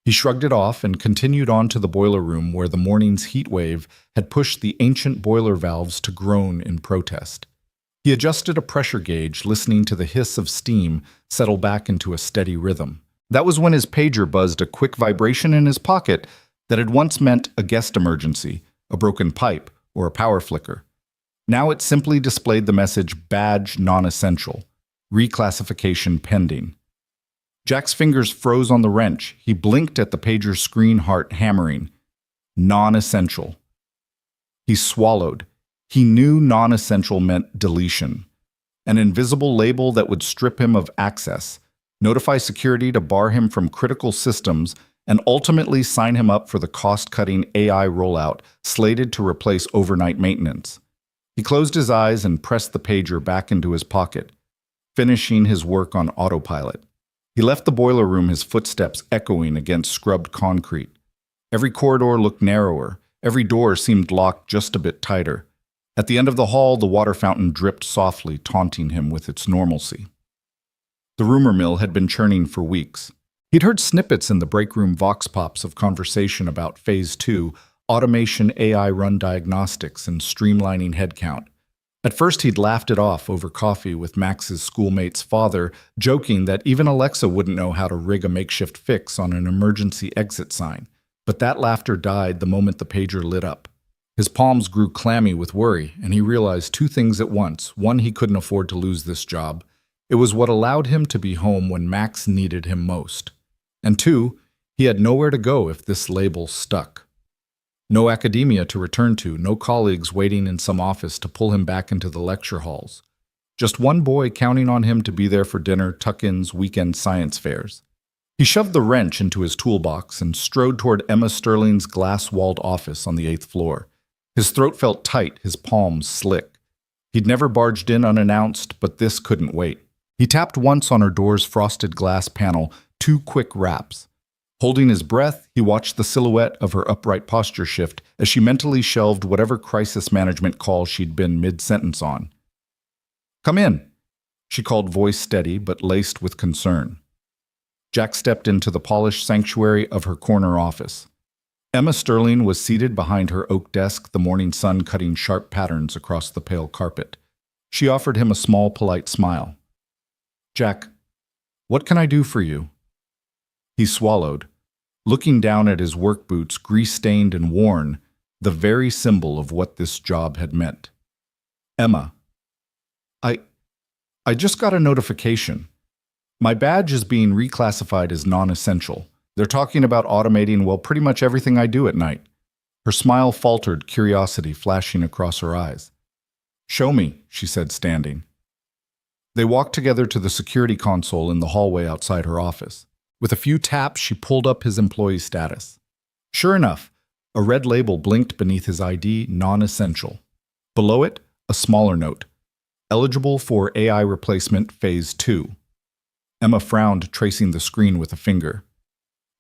He shrugged it off and continued on to the boiler room where the morning's heat wave had pushed the ancient boiler valves to groan in protest. He adjusted a pressure gauge, listening to the hiss of steam settle back into a steady rhythm. That was when his pager buzzed a quick vibration in his pocket that had once meant a guest emergency, a broken pipe, or a power flicker. Now it simply displayed the message badge non-essential, reclassification pending. Jack's fingers froze on the wrench. He blinked at the pager's screen, heart hammering. Non-essential. He swallowed. He knew non-essential meant deletion. An invisible label that would strip him of access, notify security to bar him from critical systems, and ultimately sign him up for the cost-cutting AI rollout slated to replace overnight maintenance. He closed his eyes and pressed the pager back into his pocket, finishing his work on autopilot. He left the boiler room, his footsteps echoing against scrubbed concrete. Every corridor looked narrower. Every door seemed locked just a bit tighter. At the end of the hall, the water fountain dripped softly, taunting him with its normalcy. The rumor mill had been churning for weeks. He'd heard snippets in the break room vox pops of conversation about Phase 2, automation, AI-run diagnostics, and streamlining headcount. At first, he'd laughed it off over coffee with Max's schoolmate's father, joking that even Alexa wouldn't know how to rig a makeshift fix on an emergency exit sign. But that laughter died the moment the pager lit up. His palms grew clammy with worry, and he realized two things at once. One, he couldn't afford to lose this job. It was what allowed him to be home when Max needed him most. And two, he had nowhere to go if this label stuck. No academia to return to, no colleagues waiting in some office to pull him back into the lecture halls. Just one boy counting on him to be there for dinner, tuck-ins, weekend science fairs. He shoved the wrench into his toolbox and strode toward Emma Sterling's glass-walled office on the 8th floor. His throat felt tight, his palms slick. He'd never barged in unannounced, but this couldn't wait. He tapped once on her door's frosted glass panel, 2 quick raps. Holding his breath, he watched the silhouette of her upright posture shift as she mentally shelved whatever crisis management call she'd been mid-sentence on. "Come in," she called, voice steady but laced with concern. Jack stepped into the polished sanctuary of her corner office. Emma Sterling was seated behind her oak desk, the morning sun cutting sharp patterns across the pale carpet. She offered him a small, polite smile. "Jack, what can I do for you?" He swallowed, looking down at his work boots, grease-stained and worn, the very symbol of what this job had meant. "Emma, I just got a notification. My badge is being reclassified as non-essential. They're talking about automating, well, pretty much everything I do at night." Her smile faltered, curiosity flashing across her eyes. "Show me," she said, standing. They walked together to the security console in the hallway outside her office. With a few taps, she pulled up his employee status. Sure enough, a red label blinked beneath his ID, non-essential. Below it, a smaller note, eligible for AI replacement phase 2. Emma frowned, tracing the screen with a finger.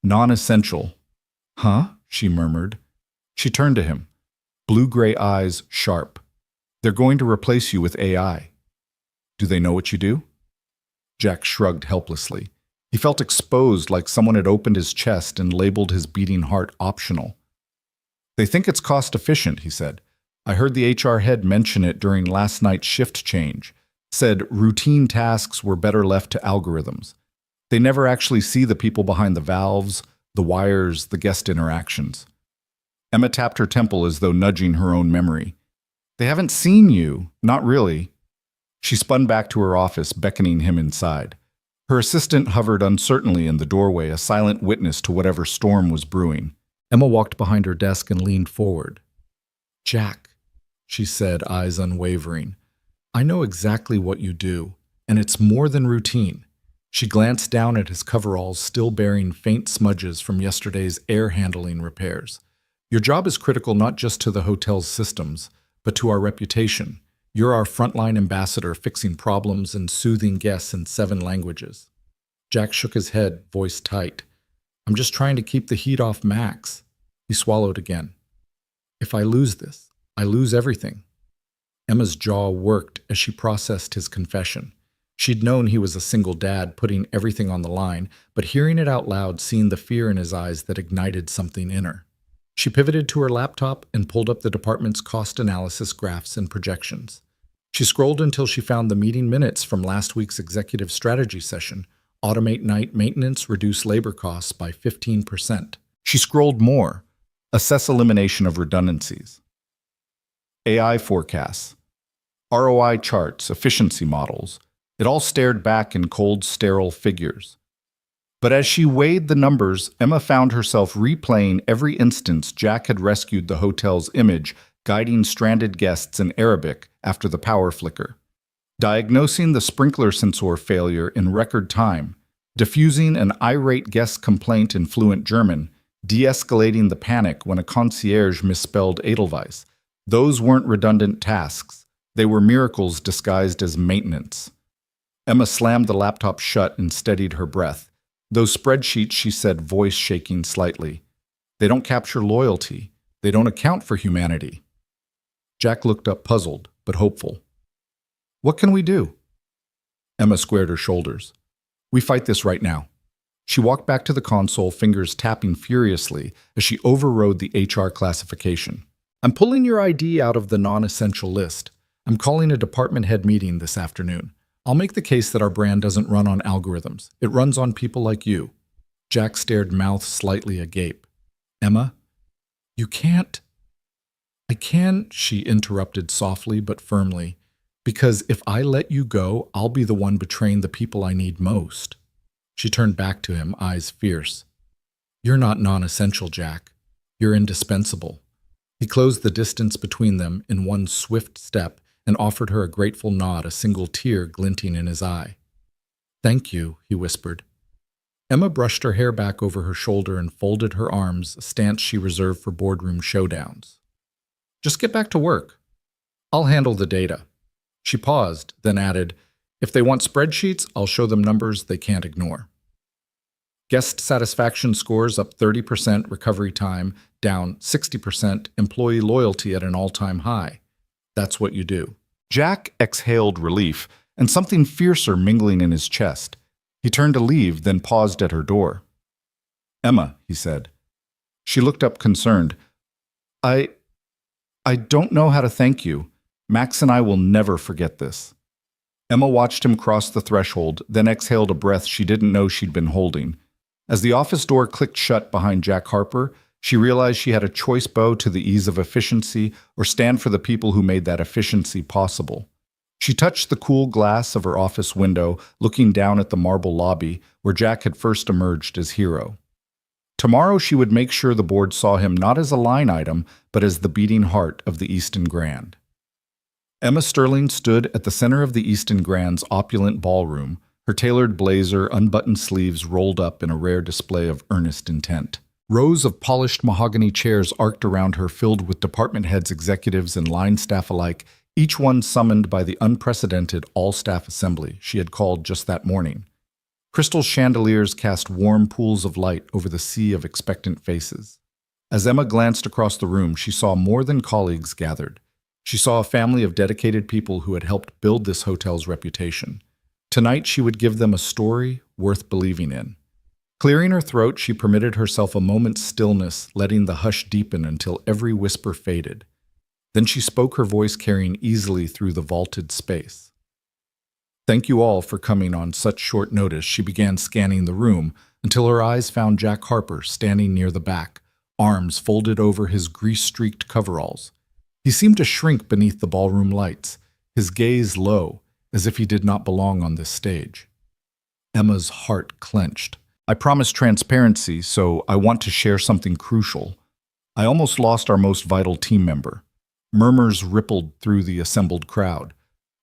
Non-essential. Huh? She murmured. She turned to him, blue-gray eyes sharp. They're going to replace you with AI. Do they know what you do? Jack shrugged helplessly. He felt exposed, like someone had opened his chest and labeled his beating heart optional. They think it's cost-efficient, he said. I heard the HR head mention it during last night's shift change. Said routine tasks were better left to algorithms. They never actually see the people behind the valves, the wires, the guest interactions. Emma tapped her temple as though nudging her own memory. They haven't seen you, not really. She spun back to her office, beckoning him inside. Her assistant hovered uncertainly in the doorway, a silent witness to whatever storm was brewing. Emma walked behind her desk and leaned forward. Jack, she said, eyes unwavering. I know exactly what you do, and it's more than routine. She glanced down at his coveralls, still bearing faint smudges from yesterday's air handling repairs. Your job is critical not just to the hotel's systems, but to our reputation. You're our frontline ambassador, fixing problems and soothing guests in 7 languages. Jack shook his head, voice tight. I'm just trying to keep the heat off Max. He swallowed again. If I lose this, I lose everything. Emma's jaw worked as she processed his confession. She'd known he was a single dad, putting everything on the line, but hearing it out loud, seeing the fear in his eyes that ignited something in her. She pivoted to her laptop and pulled up the department's cost analysis graphs and projections. She scrolled until she found the meeting minutes from last week's executive strategy session. Automate night maintenance, reduce labor costs by 15%. She scrolled more. Assess elimination of redundancies. AI forecasts. ROI charts, efficiency models. It all stared back in cold, sterile figures. But as she weighed the numbers, Emma found herself replaying every instance Jack had rescued the hotel's image, guiding stranded guests in Arabic after the power flicker, diagnosing the sprinkler sensor failure in record time, diffusing an irate guest complaint in fluent German, de-escalating the panic when a concierge misspelled Edelweiss. Those weren't redundant tasks. They were miracles disguised as maintenance. Emma slammed the laptop shut and steadied her breath. Those spreadsheets, she said, voice shaking slightly. They don't capture loyalty. They don't account for humanity. Jack looked up puzzled, but hopeful. What can we do? Emma squared her shoulders. We fight this right now. She walked back to the console, fingers tapping furiously as she overrode the HR classification. I'm pulling your ID out of the non-essential list. I'm calling a department head meeting this afternoon. I'll make the case that our brand doesn't run on algorithms. It runs on people like you. Jack stared, mouth slightly agape. Emma, you can't. I can, she interrupted softly but firmly, because if I let you go, I'll be the one betraying the people I need most. She turned back to him, eyes fierce. You're not non-essential, Jack. You're indispensable. He closed the distance between them in one swift step and offered her a grateful nod, a single tear glinting in his eye. Thank you, he whispered. Emma brushed her hair back over her shoulder and folded her arms, a stance she reserved for boardroom showdowns. Just get back to work. I'll handle the data. She paused, then added, if they want spreadsheets, I'll show them numbers they can't ignore. Guest satisfaction scores up 30%, recovery time down 60%, employee loyalty at an all-time high. That's what you do. Jack exhaled relief and something fiercer mingling in his chest. He turned to leave, then paused at her door. Emma, he said. She looked up concerned. I don't know how to thank you. Max and I will never forget this. Emma watched him cross the threshold, then exhaled a breath she didn't know she'd been holding. As the office door clicked shut behind Jack Harper, she realized she had a choice: bow to the ease of efficiency or stand for the people who made that efficiency possible. She touched the cool glass of her office window, looking down at the marble lobby where Jack had first emerged as hero. Tomorrow she would make sure the board saw him not as a line item, but as the beating heart of the Easton Grand. Emma Sterling stood at the center of the Easton Grand's opulent ballroom, her tailored blazer, unbuttoned sleeves rolled up in a rare display of earnest intent. Rows of polished mahogany chairs arced around her, filled with department heads, executives, and line staff alike, each one summoned by the unprecedented all-staff assembly she had called just that morning. Crystal chandeliers cast warm pools of light over the sea of expectant faces. As Emma glanced across the room, she saw more than colleagues gathered. She saw a family of dedicated people who had helped build this hotel's reputation. Tonight, she would give them a story worth believing in. Clearing her throat, she permitted herself a moment's stillness, letting the hush deepen until every whisper faded. Then she spoke, her voice carrying easily through the vaulted space. "Thank you all for coming on such short notice." She began scanning the room until her eyes found Jack Harper standing near the back, arms folded over his grease-streaked coveralls. He seemed to shrink beneath the ballroom lights, his gaze low, as if he did not belong on this stage. Emma's heart clenched. "I promised transparency, so I want to share something crucial. I almost lost our most vital team member." Murmurs rippled through the assembled crowd.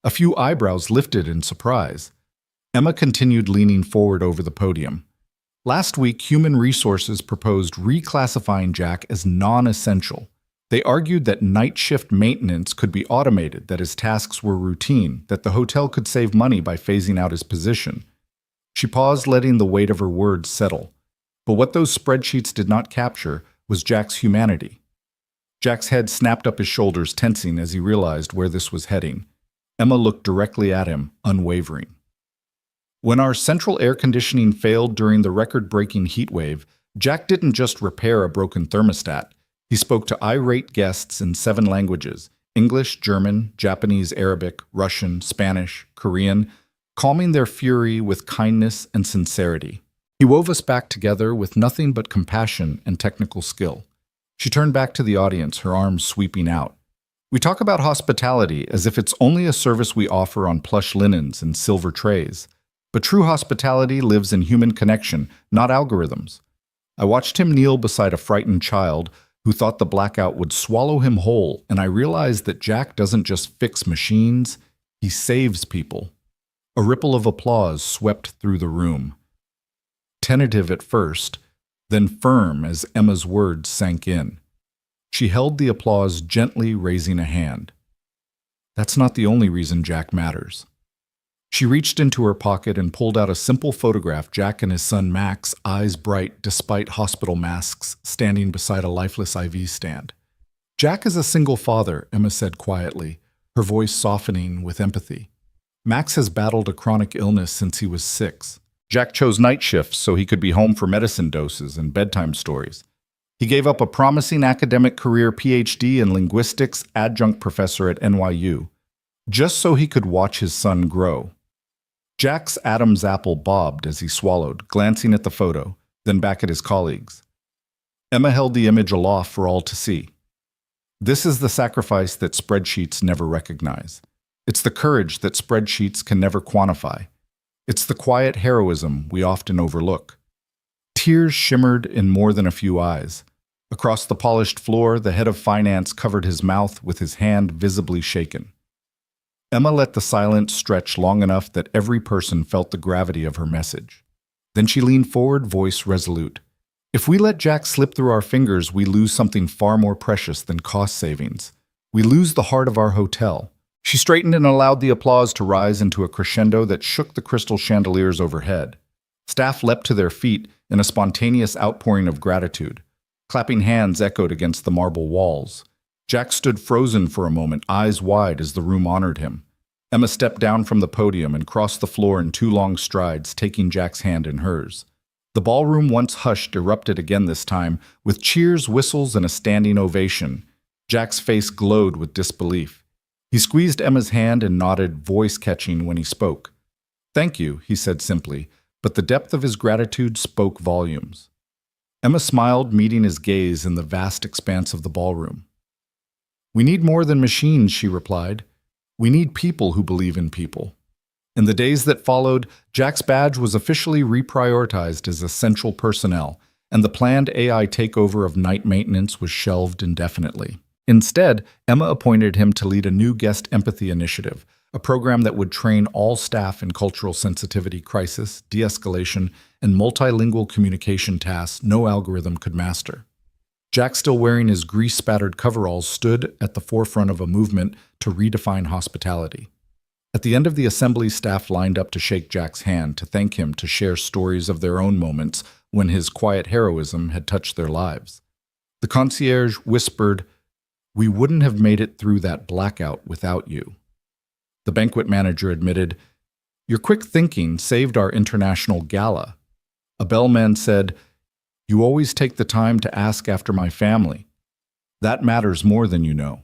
A few eyebrows lifted in surprise. Emma continued, leaning forward over the podium. "Last week, Human Resources proposed reclassifying Jack as non-essential. They argued that night shift maintenance could be automated, that his tasks were routine, that the hotel could save money by phasing out his position." She paused, letting the weight of her words settle. But what those spreadsheets did not capture was Jack's humanity. Jack's head snapped up, his shoulders tensing as he realized where this was heading. Emma looked directly at him, unwavering. "When our central air conditioning failed during the record-breaking heat wave, Jack didn't just repair a broken thermostat. He spoke to irate guests in 7 languages: English, German, Japanese, Arabic, Russian, Spanish, Korean, calming their fury with kindness and sincerity. He wove us back together with nothing but compassion and technical skill." She turned back to the audience, her arms sweeping out. "We talk about hospitality as if it's only a service we offer on plush linens and silver trays. But true hospitality lives in human connection, not algorithms." I watched him kneel beside a frightened child who thought the blackout would swallow him whole, and I realized that Jack doesn't just fix machines, he saves people. A ripple of applause swept through the room. Tentative at first, then firm as Emma's words sank in. She held the applause, gently raising a hand. "That's not the only reason Jack matters." She reached into her pocket and pulled out a simple photograph, Jack and his son Max, eyes bright despite hospital masks, standing beside a lifeless IV stand. "Jack is a single father," Emma said quietly, her voice softening with empathy. "Max has battled a chronic illness since he was 6. Jack chose night shifts so he could be home for medicine doses and bedtime stories. He gave up a promising academic career, PhD in linguistics, adjunct professor at NYU, just so he could watch his son grow." Jack's Adam's apple bobbed as he swallowed, glancing at the photo, then back at his colleagues. Emma held the image aloft for all to see. "This is the sacrifice that spreadsheets never recognize. It's the courage that spreadsheets can never quantify. It's the quiet heroism we often overlook." Tears shimmered in more than a few eyes. Across the polished floor, the head of finance covered his mouth with his hand visibly shaken. Emma let the silence stretch long enough that every person felt the gravity of her message. Then she leaned forward, voice resolute. "If we let Jack slip through our fingers, we lose something far more precious than cost savings. We lose the heart of our hotel." She straightened and allowed the applause to rise into a crescendo that shook the crystal chandeliers overhead. Staff leapt to their feet in a spontaneous outpouring of gratitude. Clapping hands echoed against the marble walls. Jack stood frozen for a moment, eyes wide as the room honored him. Emma stepped down from the podium and crossed the floor in 2 long strides, taking Jack's hand in hers. The ballroom, once hushed, erupted again this time, with cheers, whistles, and a standing ovation. Jack's face glowed with disbelief. He squeezed Emma's hand and nodded, voice catching when he spoke. "Thank you," he said simply, but the depth of his gratitude spoke volumes. Emma smiled, meeting his gaze in the vast expanse of the ballroom. "We need more than machines," she replied. "We need people who believe in people." In the days that followed, Jack's badge was officially reprioritized as essential personnel, and the planned AI takeover of night maintenance was shelved indefinitely. Instead, Emma appointed him to lead a new guest empathy initiative, a program that would train all staff in cultural sensitivity, crisis, de-escalation, and multilingual communication tasks no algorithm could master. Jack, still wearing his grease-spattered coveralls, stood at the forefront of a movement to redefine hospitality. At the end of the assembly, staff lined up to shake Jack's hand, to thank him, to share stories of their own moments when his quiet heroism had touched their lives. The concierge whispered, "We wouldn't have made it through that blackout without you." The banquet manager admitted, "Your quick thinking saved our international gala." A bellman said, "You always take the time to ask after my family. That matters more than you know."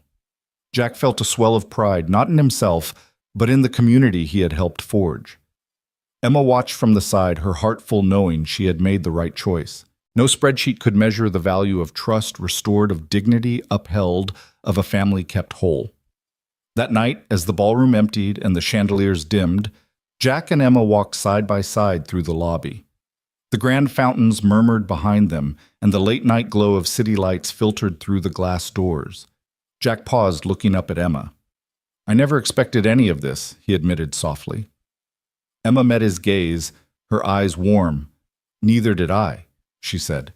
Jack felt a swell of pride, not in himself, but in the community he had helped forge. Emma watched from the side, her heart full, knowing she had made the right choice. No spreadsheet could measure the value of trust restored, of dignity upheld, of a family kept whole. That night, as the ballroom emptied and the chandeliers dimmed, Jack and Emma walked side by side through the lobby. The grand fountains murmured behind them, and the late-night glow of city lights filtered through the glass doors. Jack paused, looking up at Emma. "I never expected any of this," he admitted softly. Emma met his gaze, her eyes warm. "Neither did I," she said.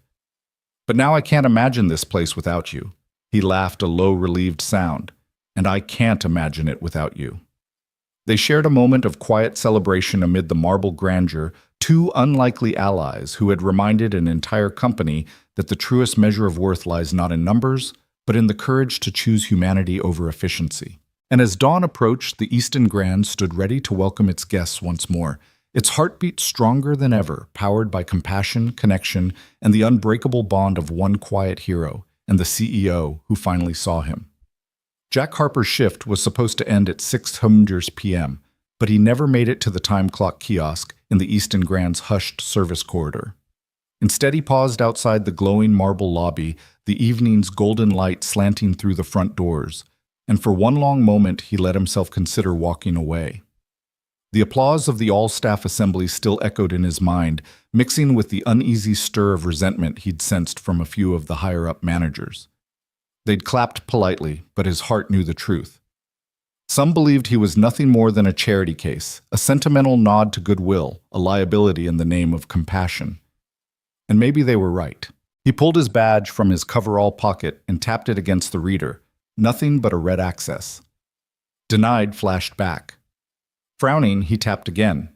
"But now I can't imagine this place without you." He laughed, a low, relieved sound. "And I can't imagine it without you." They shared a moment of quiet celebration amid the marble grandeur, two unlikely allies who had reminded an entire company that the truest measure of worth lies not in numbers, but in the courage to choose humanity over efficiency. And as dawn approached, the Easton Grand stood ready to welcome its guests once more, its heartbeat stronger than ever, powered by compassion, connection, and the unbreakable bond of one quiet hero and the CEO who finally saw him. Jack Harper's shift was supposed to end at 6:00 p.m., but he never made it to the time clock kiosk in the Easton Grand's hushed service corridor. Instead, he paused outside the glowing marble lobby, the evening's golden light slanting through the front doors, and for one long moment he let himself consider walking away. The applause of the all-staff assembly still echoed in his mind, mixing with the uneasy stir of resentment he'd sensed from a few of the higher-up managers. They'd clapped politely, but his heart knew the truth. Some believed he was nothing more than a charity case, a sentimental nod to goodwill, a liability in the name of compassion. And maybe they were right. He pulled his badge from his coverall pocket and tapped it against the reader. Nothing but a red access. Denied flashed back. Frowning, he tapped again.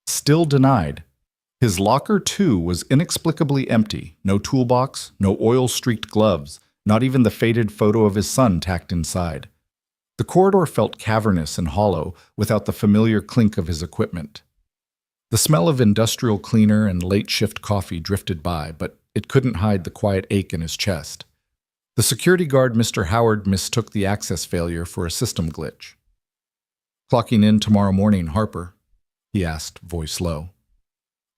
Still denied. His locker, too, was inexplicably empty. No toolbox, no oil-streaked gloves, not even the faded photo of his son tacked inside. The corridor felt cavernous and hollow, without the familiar clink of his equipment. The smell of industrial cleaner and late-shift coffee drifted by, but it couldn't hide the quiet ache in his chest. The security guard, Mr. Howard, mistook the access failure for a system glitch. "Clocking in tomorrow morning, Harper?" he asked, voice low.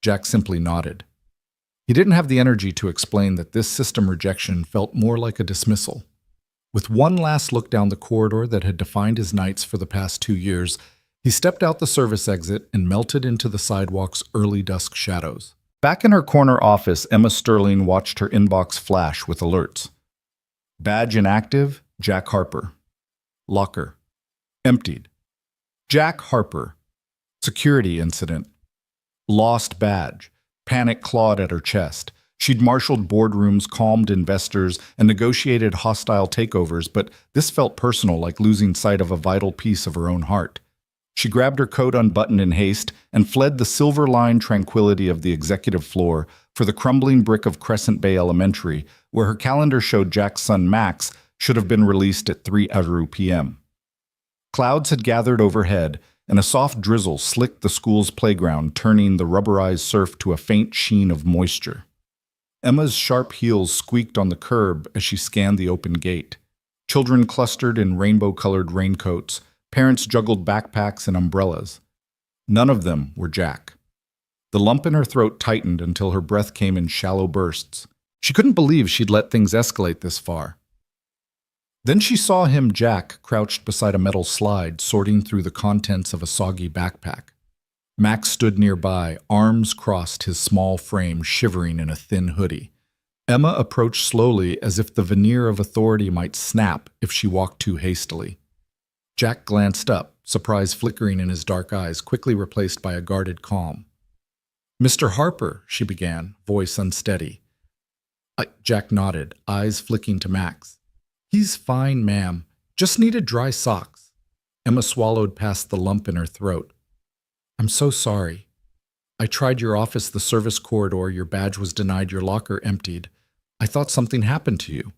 Jack simply nodded. He didn't have the energy to explain that this system rejection felt more like a dismissal. With one last look down the corridor that had defined his nights for the past 2 years, he stepped out the service exit and melted into the sidewalk's early dusk shadows. Back in her corner office, Emma Sterling watched her inbox flash with alerts. Badge inactive, Jack Harper. Locker. Emptied. Jack Harper. Security incident. Lost badge. Panic clawed at her chest. She'd marshaled boardrooms, calmed investors, and negotiated hostile takeovers, but this felt personal, like losing sight of a vital piece of her own heart. She grabbed her coat unbuttoned in haste and fled the silver-lined tranquility of the executive floor for the crumbling brick of Crescent Bay Elementary, where her calendar showed Jack's son Max should have been released at 3:00 p.m. Clouds had gathered overhead, and a soft drizzle slicked the school's playground, turning the rubberized surf to a faint sheen of moisture. Emma's sharp heels squeaked on the curb as she scanned the open gate. Children clustered in rainbow-colored raincoats. Parents juggled backpacks and umbrellas. None of them were Jack. The lump in her throat tightened until her breath came in shallow bursts. She couldn't believe she'd let things escalate this far. Then she saw him, Jack, crouched beside a metal slide, sorting through the contents of a soggy backpack. Max stood nearby, arms crossed, his small frame shivering in a thin hoodie. Emma approached slowly, as if the veneer of authority might snap if she walked too hastily. Jack glanced up, surprise flickering in his dark eyes, quickly replaced by a guarded calm. Mr. Harper, she began, voice unsteady. Jack nodded, eyes flicking to Max. He's fine, ma'am. Just needed dry socks. Emma swallowed past the lump in her throat. I'm so sorry. I tried your office, the service corridor, your badge was denied, your locker emptied. I thought something happened to you.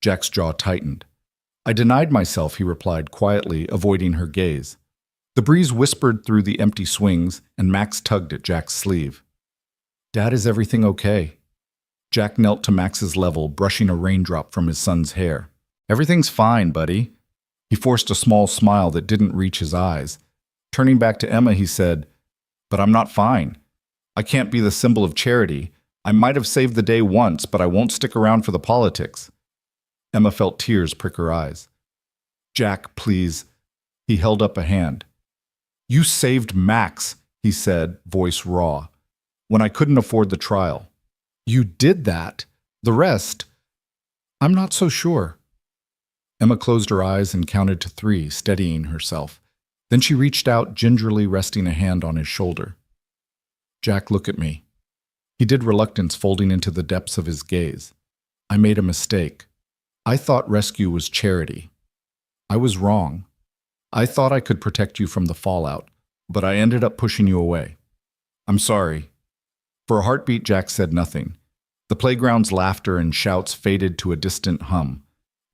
Jack's jaw tightened. I denied myself, he replied quietly, avoiding her gaze. The breeze whispered through the empty swings, and Max tugged at Jack's sleeve. Dad, is everything okay? Jack knelt to Max's level, brushing a raindrop from his son's hair. Everything's fine, buddy. He forced a small smile that didn't reach his eyes. Turning back to Emma, he said, But I'm not fine. I can't be the symbol of charity. I might have saved the day once, but I won't stick around for the politics. Emma felt tears prick her eyes. Jack, please. He held up a hand. You saved Max, he said, voice raw, when I couldn't afford the trial. You did that. The rest, I'm not so sure. Emma closed her eyes and counted to 3, steadying herself. Then she reached out, gingerly resting a hand on his shoulder. Jack, look at me. He did reluctance, folding into the depths of his gaze. I made a mistake. I thought rescue was charity. I was wrong. I thought I could protect you from the fallout, but I ended up pushing you away. I'm sorry. For a heartbeat, Jack said nothing. The playground's laughter and shouts faded to a distant hum.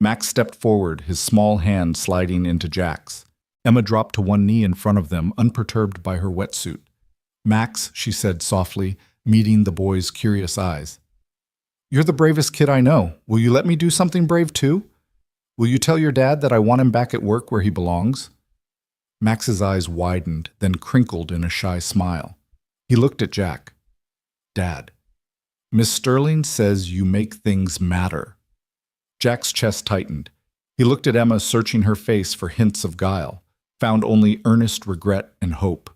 Max stepped forward, his small hand sliding into Jack's. Emma dropped to one knee in front of them, unperturbed by her wetsuit. Max, she said softly, meeting the boy's curious eyes. You're the bravest kid I know. Will you let me do something brave too? Will you tell your dad that I want him back at work where he belongs? Max's eyes widened, then crinkled in a shy smile. He looked at Jack. Dad, Miss Sterling says you make things matter. Jack's chest tightened. He looked at Emma, searching her face for hints of guile, found only earnest regret and hope.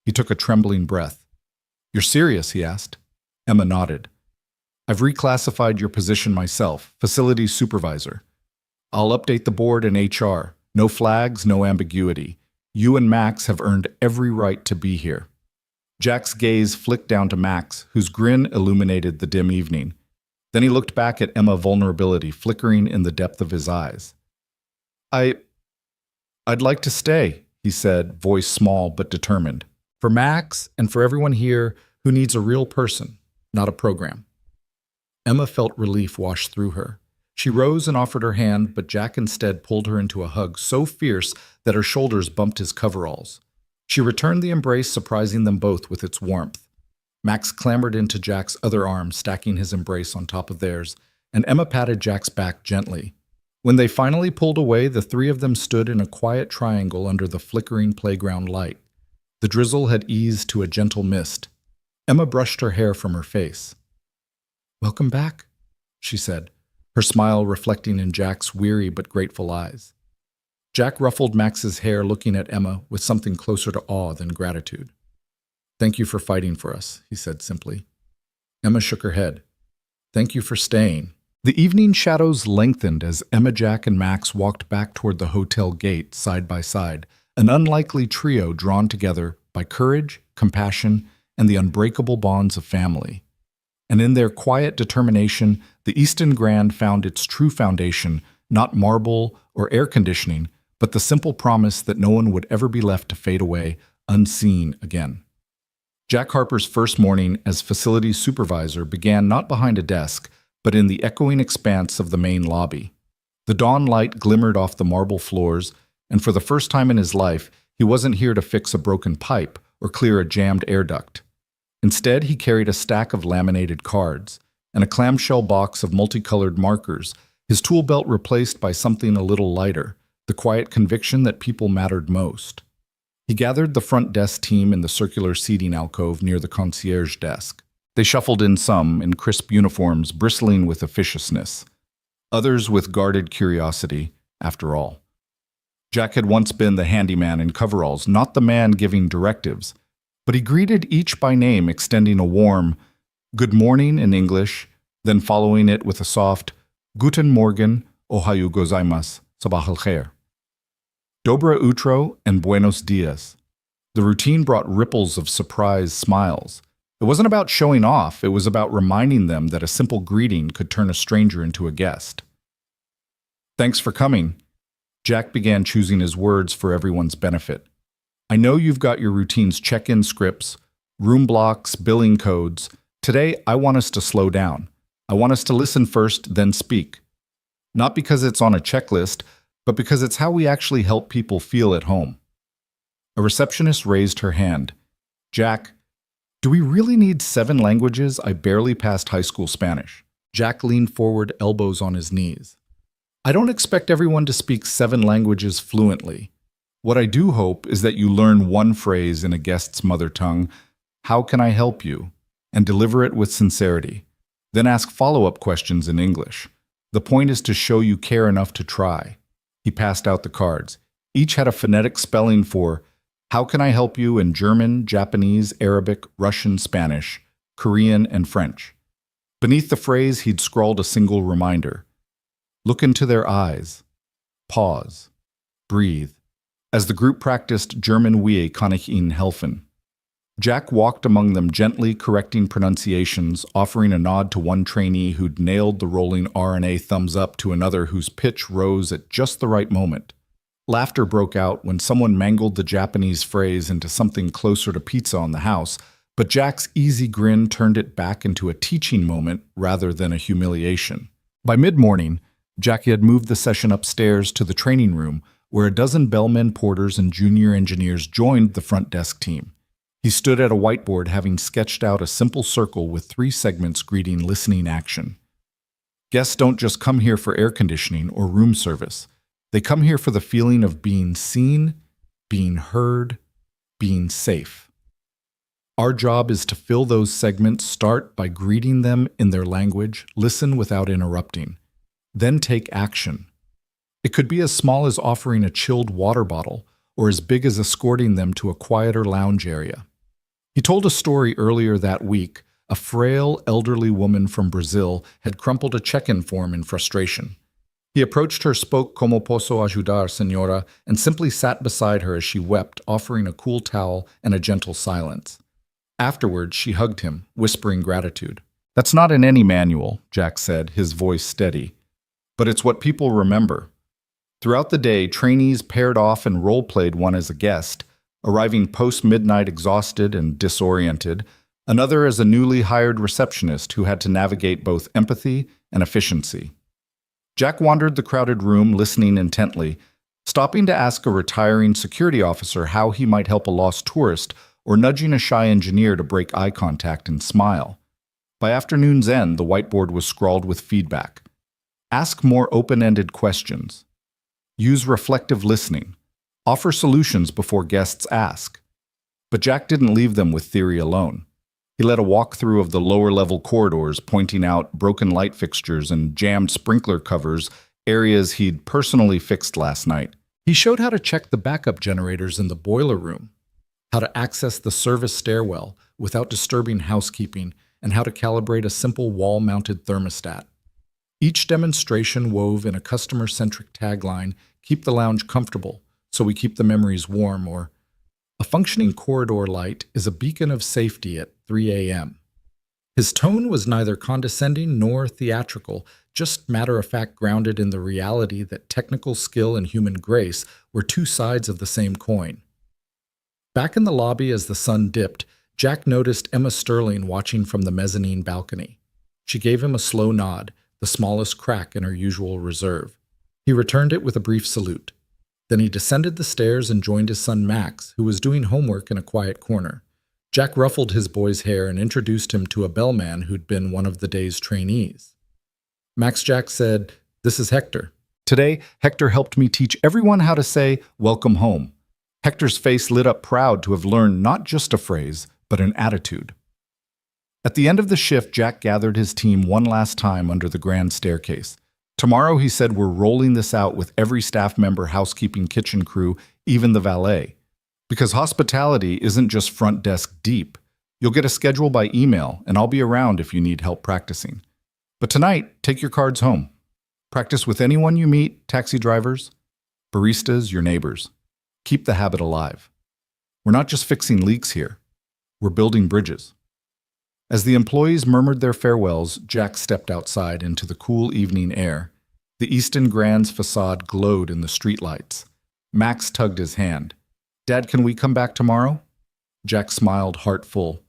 He took a trembling breath. You're serious, he asked. Emma nodded. I've reclassified your position myself, facilities supervisor. I'll update the board and HR. No flags, no ambiguity. You and Max have earned every right to be here. Jack's gaze flicked down to Max, whose grin illuminated the dim evening. Then he looked back at Emma, vulnerability flickering in the depth of his eyes. I'd like to stay, he said, voice small but determined. For Max and for everyone here who needs a real person, not a program. Emma felt relief wash through her. She rose and offered her hand, but Jack instead pulled her into a hug so fierce that her shoulders bumped his coveralls. She returned the embrace, surprising them both with its warmth. Max clambered into Jack's other arm, stacking his embrace on top of theirs, and Emma patted Jack's back gently. When they finally pulled away, the 3 of them stood in a quiet triangle under the flickering playground light. The drizzle had eased to a gentle mist. Emma brushed her hair from her face. Welcome back, she said, her smile reflecting in Jack's weary but grateful eyes. Jack ruffled Max's hair, looking at Emma with something closer to awe than gratitude. Thank you for fighting for us, he said simply. Emma shook her head. Thank you for staying. The evening shadows lengthened as Emma, Jack, and Max walked back toward the hotel gate side by side, an unlikely trio drawn together by courage, compassion, and the unbreakable bonds of family. And in their quiet determination, the Easton Grand found its true foundation, not marble or air conditioning, but the simple promise that no one would ever be left to fade away unseen again. Jack Harper's first morning as facilities supervisor began not behind a desk, but in the echoing expanse of the main lobby. The dawn light glimmered off the marble floors, and for the first time in his life, he wasn't here to fix a broken pipe or clear a jammed air duct. Instead, he carried a stack of laminated cards and a clamshell box of multicolored markers, his tool belt replaced by something a little lighter, the quiet conviction that people mattered most. He gathered the front desk team in the circular seating alcove near the concierge desk. They shuffled in, some in crisp uniforms bristling with officiousness, others with guarded curiosity, after all. Jack had once been the handyman in coveralls, not the man giving directives, but he greeted each by name, extending a warm good morning in English, then following it with a soft Guten Morgen, Ohayo gozaimasu, Sabah al-Khair. Dobra utro and buenos dias. The routine brought ripples of surprised smiles. It wasn't about showing off, it was about reminding them that a simple greeting could turn a stranger into a guest. Thanks for coming. Jack began choosing his words for everyone's benefit. I know you've got your routines, check-in scripts, room blocks, billing codes. Today, I want us to slow down. I want us to listen first, then speak. Not because it's on a checklist, but because it's how we actually help people feel at home. A receptionist raised her hand. Jack, do we really need 7 languages? I barely passed high school Spanish. Jack leaned forward, elbows on his knees. I don't expect everyone to speak 7 languages fluently. What I do hope is that you learn one phrase in a guest's mother tongue, how can I help you? And deliver it with sincerity. Then ask follow-up questions in English. The point is to show you care enough to try. He passed out the cards. Each had a phonetic spelling for how can I help you in German, Japanese, Arabic, Russian, Spanish, Korean, and French. Beneath the phrase, he'd scrawled a single reminder. Look into their eyes. Pause. Breathe. As the group practiced German Wie kann ich Ihnen helfen? Jack walked among them gently correcting pronunciations, offering a nod to one trainee who'd nailed the rolling R&A thumbs up to another whose pitch rose at just the right moment. Laughter broke out when someone mangled the Japanese phrase into something closer to pizza on the house, but Jack's easy grin turned it back into a teaching moment rather than a humiliation. By mid-morning, Jackie had moved the session upstairs to the training room, where a dozen bellmen, porters, and junior engineers joined the front desk team. He stood at a whiteboard having sketched out a simple circle with 3 segments greeting listening action. Guests don't just come here for air conditioning or room service. They come here for the feeling of being seen, being heard, being safe. Our job is to fill those segments, start by greeting them in their language, listen without interrupting, then take action. It could be as small as offering a chilled water bottle or as big as escorting them to a quieter lounge area. He told a story earlier that week. A frail, elderly woman from Brazil had crumpled a check-in form in frustration. He approached her, spoke "Como posso ajudar, señora?" and simply sat beside her as she wept, offering a cool towel and a gentle silence. Afterwards, she hugged him, whispering gratitude. That's not in any manual, Jack said, his voice steady. But it's what people remember. Throughout the day, trainees paired off and role-played one as a guest, arriving post-midnight exhausted and disoriented, another as a newly hired receptionist who had to navigate both empathy and efficiency. Jack wandered the crowded room, listening intently, stopping to ask a retiring security officer how he might help a lost tourist or nudging a shy engineer to break eye contact and smile. By afternoon's end, the whiteboard was scrawled with feedback. Ask more open-ended questions. Use reflective listening. Offer solutions before guests ask. But Jack didn't leave them with theory alone. He led a walkthrough of the lower-level corridors, pointing out broken light fixtures and jammed sprinkler covers, areas he'd personally fixed last night. He showed how to check the backup generators in the boiler room, how to access the service stairwell without disturbing housekeeping, and how to calibrate a simple wall-mounted thermostat. Each demonstration wove in a customer-centric tagline, "Keep the lounge comfortable, so we keep the memories warm," or "A functioning corridor light is a beacon of safety at 3 a.m. His tone was neither condescending nor theatrical, just matter-of-fact grounded in the reality that technical skill and human grace were 2 sides of the same coin. Back in the lobby as the sun dipped, Jack noticed Emma Sterling watching from the mezzanine balcony. She gave him a slow nod, the smallest crack in her usual reserve. He returned it with a brief salute. Then he descended the stairs and joined his son Max, who was doing homework in a quiet corner. Jack ruffled his boy's hair and introduced him to a bellman who'd been one of the day's trainees. Max Jack said, "This is Hector. Today, Hector helped me teach everyone how to say, 'Welcome home.'" Hector's face lit up, proud to have learned not just a phrase, but an attitude. At the end of the shift, Jack gathered his team one last time under the grand staircase. Tomorrow, he said, we're rolling this out with every staff member, housekeeping, kitchen crew, even the valet. Because hospitality isn't just front desk deep. You'll get a schedule by email, and I'll be around if you need help practicing. But tonight, take your cards home. Practice with anyone you meet, taxi drivers, baristas, your neighbors. Keep the habit alive. We're not just fixing leaks here. We're building bridges. As the employees murmured their farewells, Jack stepped outside into the cool evening air. The Easton Grand's facade glowed in the streetlights. Max tugged his hand. "Dad, can we come back tomorrow?" Jack smiled, heart full.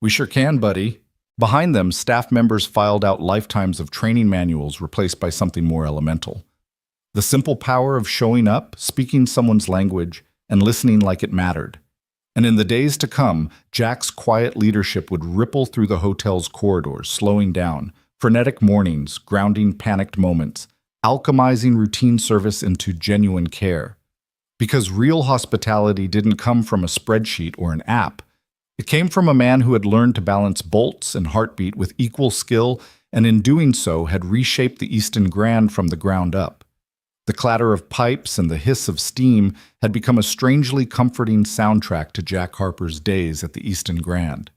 "We sure can, buddy." Behind them, staff members filed out lifetimes of training manuals replaced by something more elemental. The simple power of showing up, speaking someone's language, and listening like it mattered. And in the days to come, Jack's quiet leadership would ripple through the hotel's corridors, slowing down, frenetic mornings, grounding panicked moments, alchemizing routine service into genuine care. Because real hospitality didn't come from a spreadsheet or an app. It came from a man who had learned to balance bolts and heartbeat with equal skill, and in doing so had reshaped the Easton Grand from the ground up. The clatter of pipes and the hiss of steam had become a strangely comforting soundtrack to Jack Harper's days at the Easton Grand.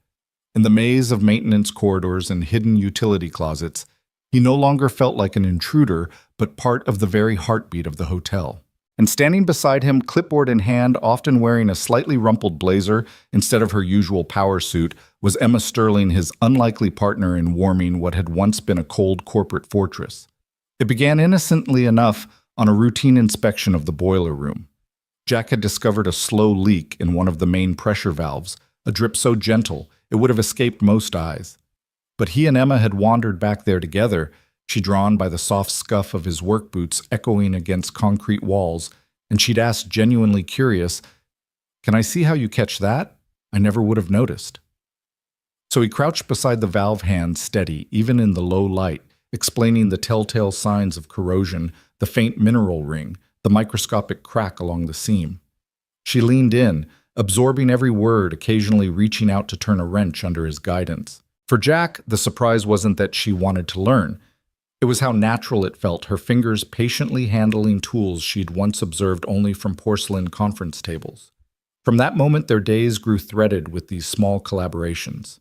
In the maze of maintenance corridors and hidden utility closets, he no longer felt like an intruder, but part of the very heartbeat of the hotel. And standing beside him, clipboard in hand, often wearing a slightly rumpled blazer instead of her usual power suit, was Emma Sterling, his unlikely partner in warming what had once been a cold corporate fortress. It began innocently enough on a routine inspection of the boiler room. Jack had discovered a slow leak in one of the main pressure valves, a drip so gentle it would have escaped most eyes. But he and Emma had wandered back there together, she drawn by the soft scuff of his work boots echoing against concrete walls, and she'd asked, genuinely curious, "Can I see how you catch that? I never would have noticed." So he crouched beside the valve hand, steady, even in the low light, explaining the telltale signs of corrosion, the faint mineral ring, the microscopic crack along the seam. She leaned in, absorbing every word, occasionally reaching out to turn a wrench under his guidance. For Jack, the surprise wasn't that she wanted to learn. It was how natural it felt, her fingers patiently handling tools she'd once observed only from porcelain conference tables. From that moment, their days grew threaded with these small collaborations.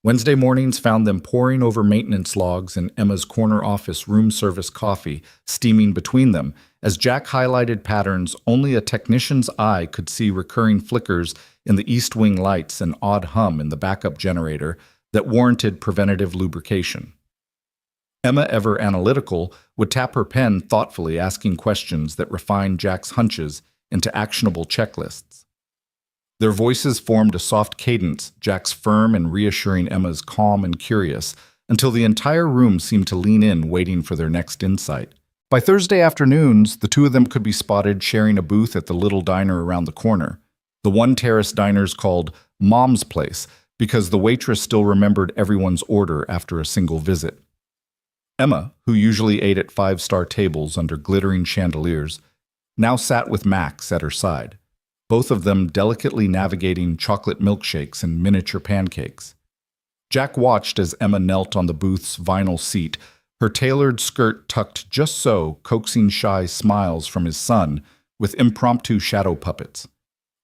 Wednesday mornings found them poring over maintenance logs and Emma's corner office room service coffee steaming between them, as Jack highlighted patterns only a technician's eye could see, recurring flickers in the east wing lights and odd hum in the backup generator that warranted preventative lubrication. Emma, ever analytical, would tap her pen thoughtfully, asking questions that refined Jack's hunches into actionable checklists. Their voices formed a soft cadence, Jack's firm and reassuring, Emma's calm and curious, until the entire room seemed to lean in, waiting for their next insight. By Thursday afternoons, the two of them could be spotted sharing a booth at the little diner around the corner. The one-terrace diners called Mom's Place, because the waitress still remembered everyone's order after a single visit. Emma, who usually ate at five-star tables under glittering chandeliers, now sat with Max at her side, both of them delicately navigating chocolate milkshakes and miniature pancakes. Jack watched as Emma knelt on the booth's vinyl seat, her tailored skirt tucked just so, coaxing shy smiles from his son with impromptu shadow puppets.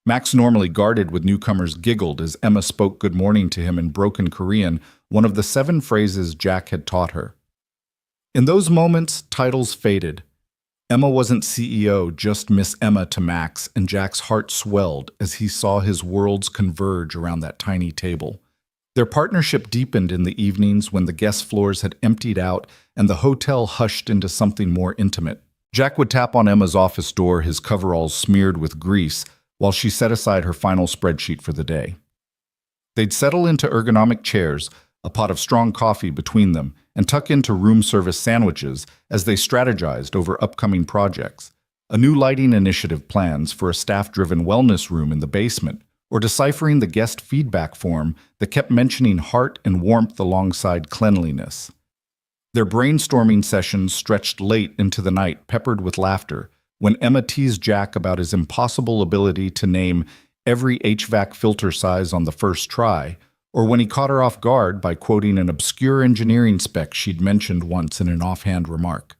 Max, normally guarded with newcomers, giggled as Emma spoke good morning to him in broken Korean, one of the 7 phrases Jack had taught her. In those moments, titles faded. Emma wasn't CEO, just Miss Emma to Max, and Jack's heart swelled as he saw his worlds converge around that tiny table. Their partnership deepened in the evenings when the guest floors had emptied out and the hotel hushed into something more intimate. Jack would tap on Emma's office door, his coveralls smeared with grease, while she set aside her final spreadsheet for the day. They'd settle into ergonomic chairs, a pot of strong coffee between them, and tuck into room service sandwiches as they strategized over upcoming projects, a new lighting initiative, plans for a staff-driven wellness room in the basement, or deciphering the guest feedback form that kept mentioning heart and warmth alongside cleanliness. Their brainstorming sessions stretched late into the night, peppered with laughter, when Emma teased Jack about his impossible ability to name every HVAC filter size on the first try, or when he caught her off guard by quoting an obscure engineering spec she'd mentioned once in an offhand remark.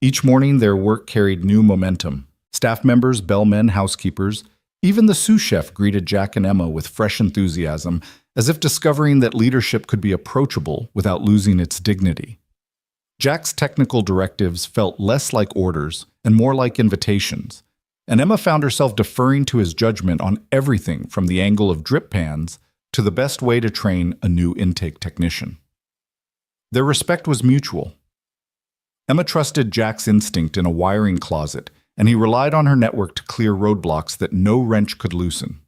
Each morning, their work carried new momentum. Staff members, bellmen, housekeepers, even the sous chef greeted Jack and Emma with fresh enthusiasm, as if discovering that leadership could be approachable without losing its dignity. Jack's technical directives felt less like orders and more like invitations, and Emma found herself deferring to his judgment on everything from the angle of drip pans to the best way to train a new intake technician. Their respect was mutual. Emma trusted Jack's instinct in a wiring closet, and he relied on her network to clear roadblocks that no wrench could loosen.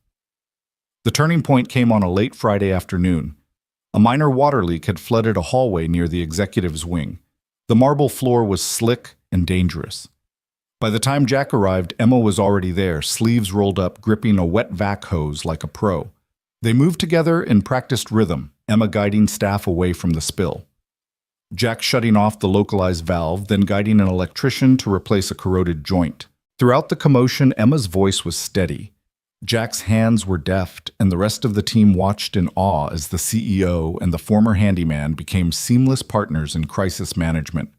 The turning point came on a late Friday afternoon. A minor water leak had flooded a hallway near the executive's wing. The marble floor was slick and dangerous. By the time Jack arrived, Emma was already there, sleeves rolled up, gripping a wet vac hose like a pro. They moved together in practiced rhythm, Emma guiding staff away from the spill. Jack shutting off the localized valve, then guiding an electrician to replace a corroded joint. Throughout the commotion, Emma's voice was steady. Jack's hands were deft, and the rest of the team watched in awe as the CEO and the former handyman became seamless partners in crisis management.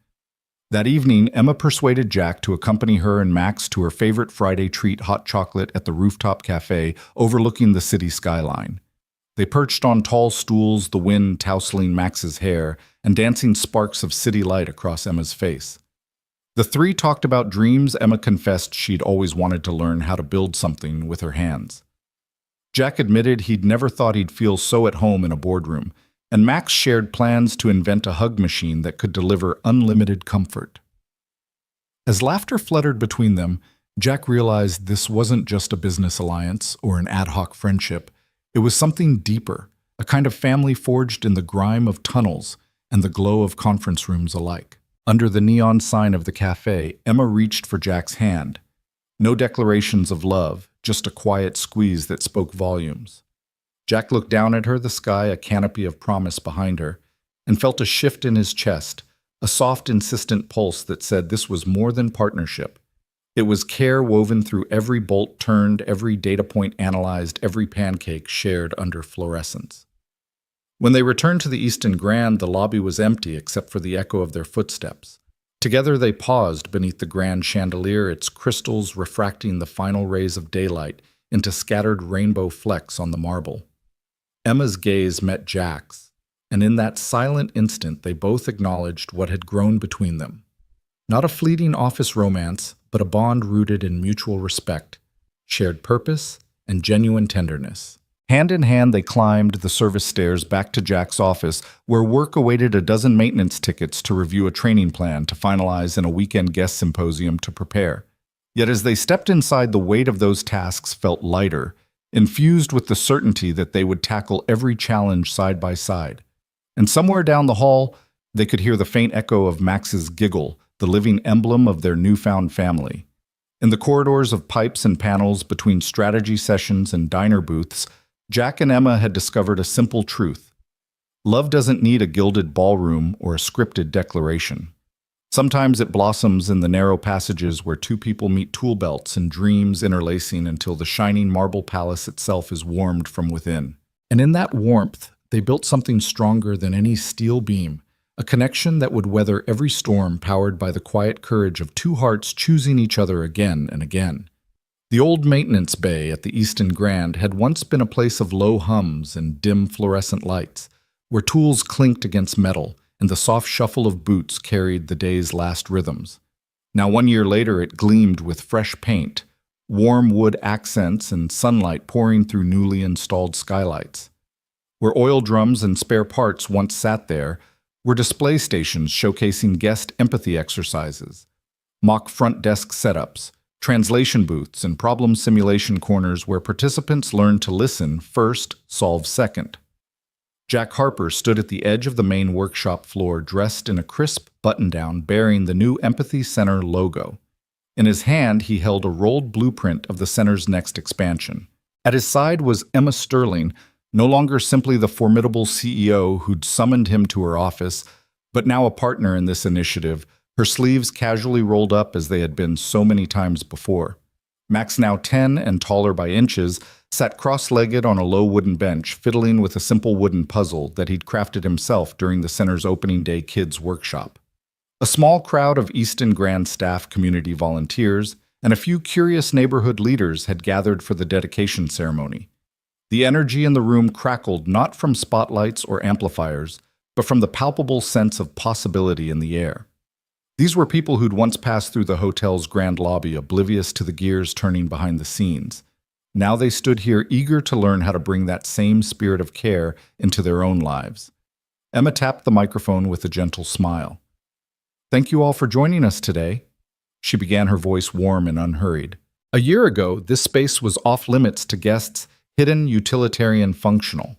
That evening, Emma persuaded Jack to accompany her and Max to her favorite Friday treat, hot chocolate at the rooftop cafe overlooking the city skyline. They perched on tall stools, the wind tousling Max's hair and dancing sparks of city light across Emma's face. The three talked about dreams. Emma confessed she'd always wanted to learn how to build something with her hands. Jack admitted he'd never thought he'd feel so at home in a boardroom, and Max shared plans to invent a hug machine that could deliver unlimited comfort. As laughter fluttered between them, Jack realized this wasn't just a business alliance or an ad hoc friendship. It was something deeper, a kind of family forged in the grime of tunnels and the glow of conference rooms alike. Under the neon sign of the cafe, Emma reached for Jack's hand. No declarations of love, just a quiet squeeze that spoke volumes. Jack looked down at her, the sky a canopy of promise behind her, and felt a shift in his chest, a soft, insistent pulse that said this was more than partnership. It was care woven through every bolt turned, every data point analyzed, every pancake shared under fluorescence. When they returned to the Easton Grand, the lobby was empty except for the echo of their footsteps. Together they paused beneath the grand chandelier, its crystals refracting the final rays of daylight into scattered rainbow flecks on the marble. Emma's gaze met Jack's, and in that silent instant they both acknowledged what had grown between them. Not a fleeting office romance, but a bond rooted in mutual respect, shared purpose, and genuine tenderness. Hand in hand, they climbed the service stairs back to Jack's office, where work awaited a dozen maintenance tickets to review a training plan to finalize and a weekend guest symposium to prepare. Yet as they stepped inside, the weight of those tasks felt lighter, infused with the certainty that they would tackle every challenge side by side. And somewhere down the hall, they could hear the faint echo of Max's giggle, the living emblem of their newfound family. In the corridors of pipes and panels between strategy sessions and diner booths, Jack and Emma had discovered a simple truth. Love doesn't need a gilded ballroom or a scripted declaration. Sometimes it blossoms in the narrow passages where two people meet tool belts and dreams interlacing until the shining marble palace itself is warmed from within. And in that warmth, they built something stronger than any steel beam, a connection that would weather every storm powered by the quiet courage of two hearts choosing each other again and again. The old maintenance bay at the Easton Grand had once been a place of low hums and dim fluorescent lights, where tools clinked against metal and the soft shuffle of boots carried the day's last rhythms. Now 1 year later it gleamed with fresh paint, warm wood accents and sunlight pouring through newly installed skylights. Where oil drums and spare parts once sat there were display stations showcasing guest empathy exercises, mock front desk setups, translation booths, and problem simulation corners where participants learned to listen first, solve second. Jack Harper stood at the edge of the main workshop floor, dressed in a crisp button-down bearing the new Empathy Center logo. In his hand, he held a rolled blueprint of the center's next expansion. At his side was Emma Sterling, no longer simply the formidable CEO who'd summoned him to her office, but now a partner in this initiative, her sleeves casually rolled up as they had been so many times before. Max, now 10 and taller by inches, sat cross-legged on a low wooden bench, fiddling with a simple wooden puzzle that he'd crafted himself during the center's opening day kids' workshop. A small crowd of Easton Grand staff, community volunteers, and a few curious neighborhood leaders had gathered for the dedication ceremony. The energy in the room crackled not from spotlights or amplifiers, but from the palpable sense of possibility in the air. These were people who'd once passed through the hotel's grand lobby, oblivious to the gears turning behind the scenes. Now they stood here eager to learn how to bring that same spirit of care into their own lives. Emma tapped the microphone with a gentle smile. "Thank you all for joining us today." She began, her voice warm and unhurried. A year ago, this space was off limits to guests, hidden, utilitarian, functional.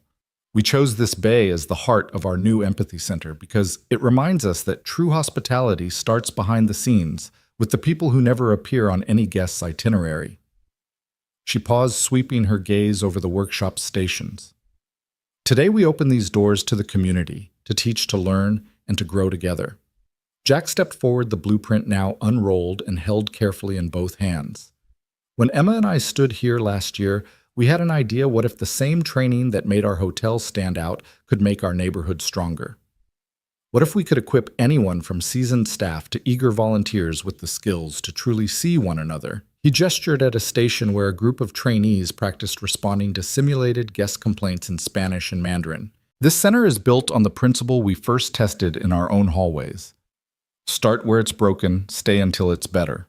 We chose this bay as the heart of our new empathy center because it reminds us that true hospitality starts behind the scenes, with the people who never appear on any guest's itinerary. She paused, sweeping her gaze over the workshop stations. Today we open these doors to the community, to teach, to learn, and to grow together. Jack stepped forward, the blueprint now unrolled and held carefully in both hands. When Emma and I stood here last year, we had an idea: what if the same training that made our hotel stand out could make our neighborhood stronger? What if we could equip anyone from seasoned staff to eager volunteers with the skills to truly see one another? He gestured at a station where a group of trainees practiced responding to simulated guest complaints in Spanish and Mandarin. This center is built on the principle we first tested in our own hallways. Start where it's broken, stay until it's better.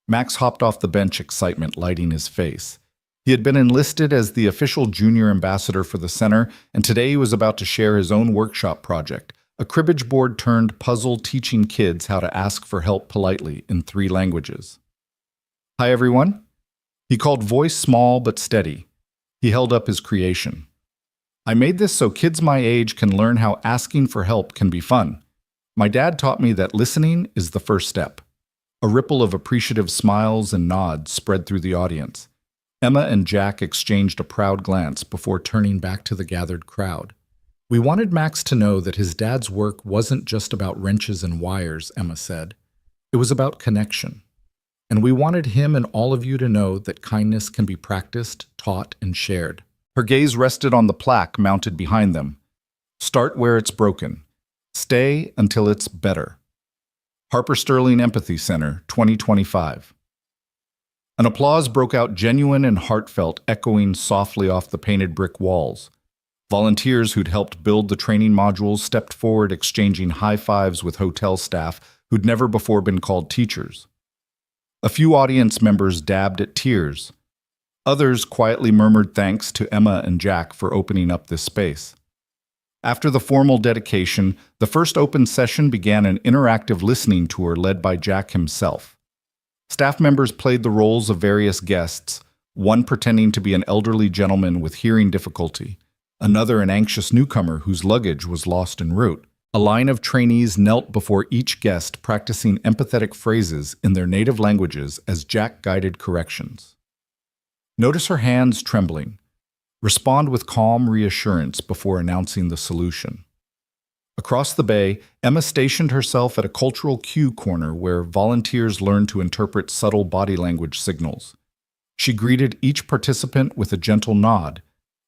Max hopped off the bench, excitement lighting his face. He had been enlisted as the official junior ambassador for the center, and today he was about to share his own workshop project, a cribbage board turned puzzle teaching kids how to ask for help politely in 3 languages. "Hi, everyone." He called, voice small but steady. He held up his creation. "I made this so kids my age can learn how asking for help can be fun. My dad taught me that listening is the first step." A ripple of appreciative smiles and nods spread through the audience. Emma and Jack exchanged a proud glance before turning back to the gathered crowd. "We wanted Max to know that his dad's work wasn't just about wrenches and wires," Emma said. "It was about connection. And we wanted him and all of you to know that kindness can be practiced, taught, and shared." Her gaze rested on the plaque mounted behind them. "Start where it's broken. Stay until it's better." Harper Sterling Empathy Center, 2025. An applause broke out, genuine and heartfelt, echoing softly off the painted brick walls. Volunteers who'd helped build the training modules stepped forward, exchanging high fives with hotel staff who'd never before been called teachers. A few audience members dabbed at tears. Others quietly murmured thanks to Emma and Jack for opening up this space. After the formal dedication, the first open session began an interactive listening tour led by Jack himself. Staff members played the roles of various guests, one pretending to be an elderly gentleman with hearing difficulty, another an anxious newcomer whose luggage was lost en route. A line of trainees knelt before each guest, practicing empathetic phrases in their native languages as Jack guided corrections. Notice her hands trembling. Respond with calm reassurance before announcing the solution. Across the bay, Emma stationed herself at a cultural cue corner where volunteers learned to interpret subtle body language signals. She greeted each participant with a gentle nod,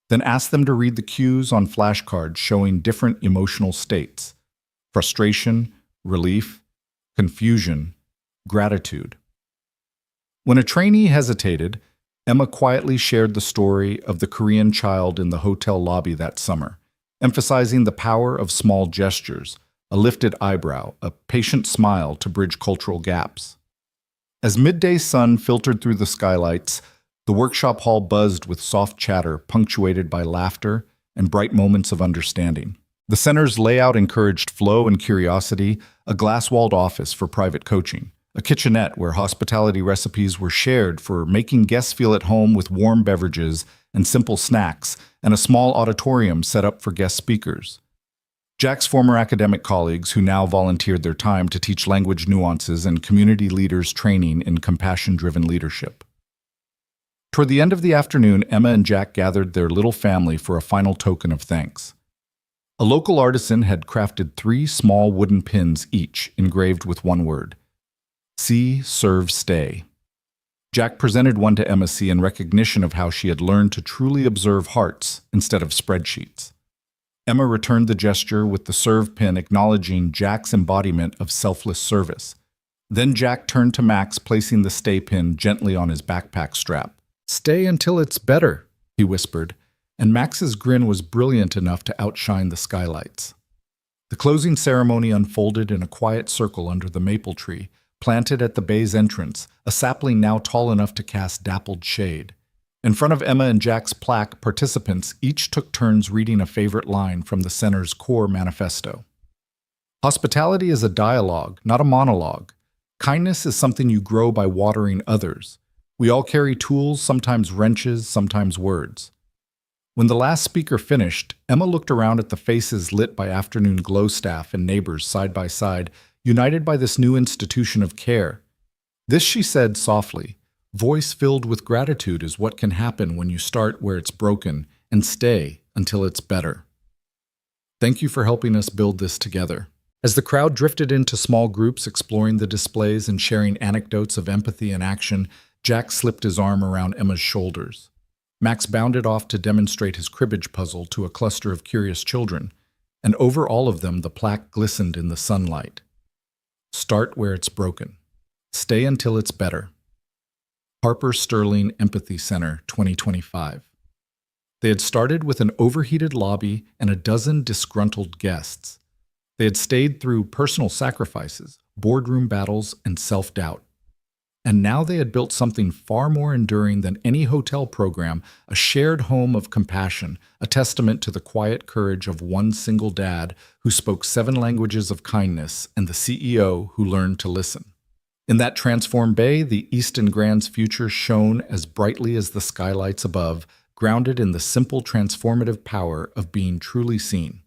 then asked them to read the cues on flashcards showing different emotional states: frustration, relief, confusion, gratitude. When a trainee hesitated, Emma quietly shared the story of the Korean child in the hotel lobby that summer, emphasizing the power of small gestures, a lifted eyebrow, a patient smile to bridge cultural gaps. As midday sun filtered through the skylights, the workshop hall buzzed with soft chatter punctuated by laughter and bright moments of understanding. The center's layout encouraged flow and curiosity, a glass-walled office for private coaching, a kitchenette where hospitality recipes were shared for making guests feel at home with warm beverages and simple snacks, and a small auditorium set up for guest speakers. Jack's former academic colleagues, who now volunteered their time to teach language nuances and community leaders training in compassion-driven leadership. Toward the end of the afternoon, Emma and Jack gathered their little family for a final token of thanks. A local artisan had crafted 3 small wooden pins each, engraved with one word: See, Serve, Stay. Jack presented one to Emma C. in recognition of how she had learned to truly observe hearts instead of spreadsheets. Emma returned the gesture with the serve pin, acknowledging Jack's embodiment of selfless service. Then Jack turned to Max, placing the stay pin gently on his backpack strap. "Stay until it's better," he whispered, and Max's grin was brilliant enough to outshine the skylights. The closing ceremony unfolded in a quiet circle under the maple tree, planted at the bay's entrance, a sapling now tall enough to cast dappled shade. In front of Emma and Jack's plaque, participants each took turns reading a favorite line from the center's core manifesto. Hospitality is a dialogue, not a monologue. Kindness is something you grow by watering others. We all carry tools, sometimes wrenches, sometimes words. When the last speaker finished, Emma looked around at the faces lit by afternoon glow staff and neighbors side by side, united by this new institution of care. This, she said softly, voice filled with gratitude is what can happen when you start where it's broken and stay until it's better. Thank you for helping us build this together. As the crowd drifted into small groups exploring the displays and sharing anecdotes of empathy and action, Jack slipped his arm around Emma's shoulders. Max bounded off to demonstrate his cribbage puzzle to a cluster of curious children, and over all of them the plaque glistened in the sunlight. Start where it's broken. Stay until it's better. Harper Sterling Empathy Center, 2025. They had started with an overheated lobby and a dozen disgruntled guests. They had stayed through personal sacrifices, boardroom battles, and self-doubt. And now they had built something far more enduring than any hotel program, a shared home of compassion, a testament to the quiet courage of one single dad who spoke 7 languages of kindness and the CEO who learned to listen. In that transformed bay, the Easton Grand's future shone as brightly as the skylights above, grounded in the simple transformative power of being truly seen.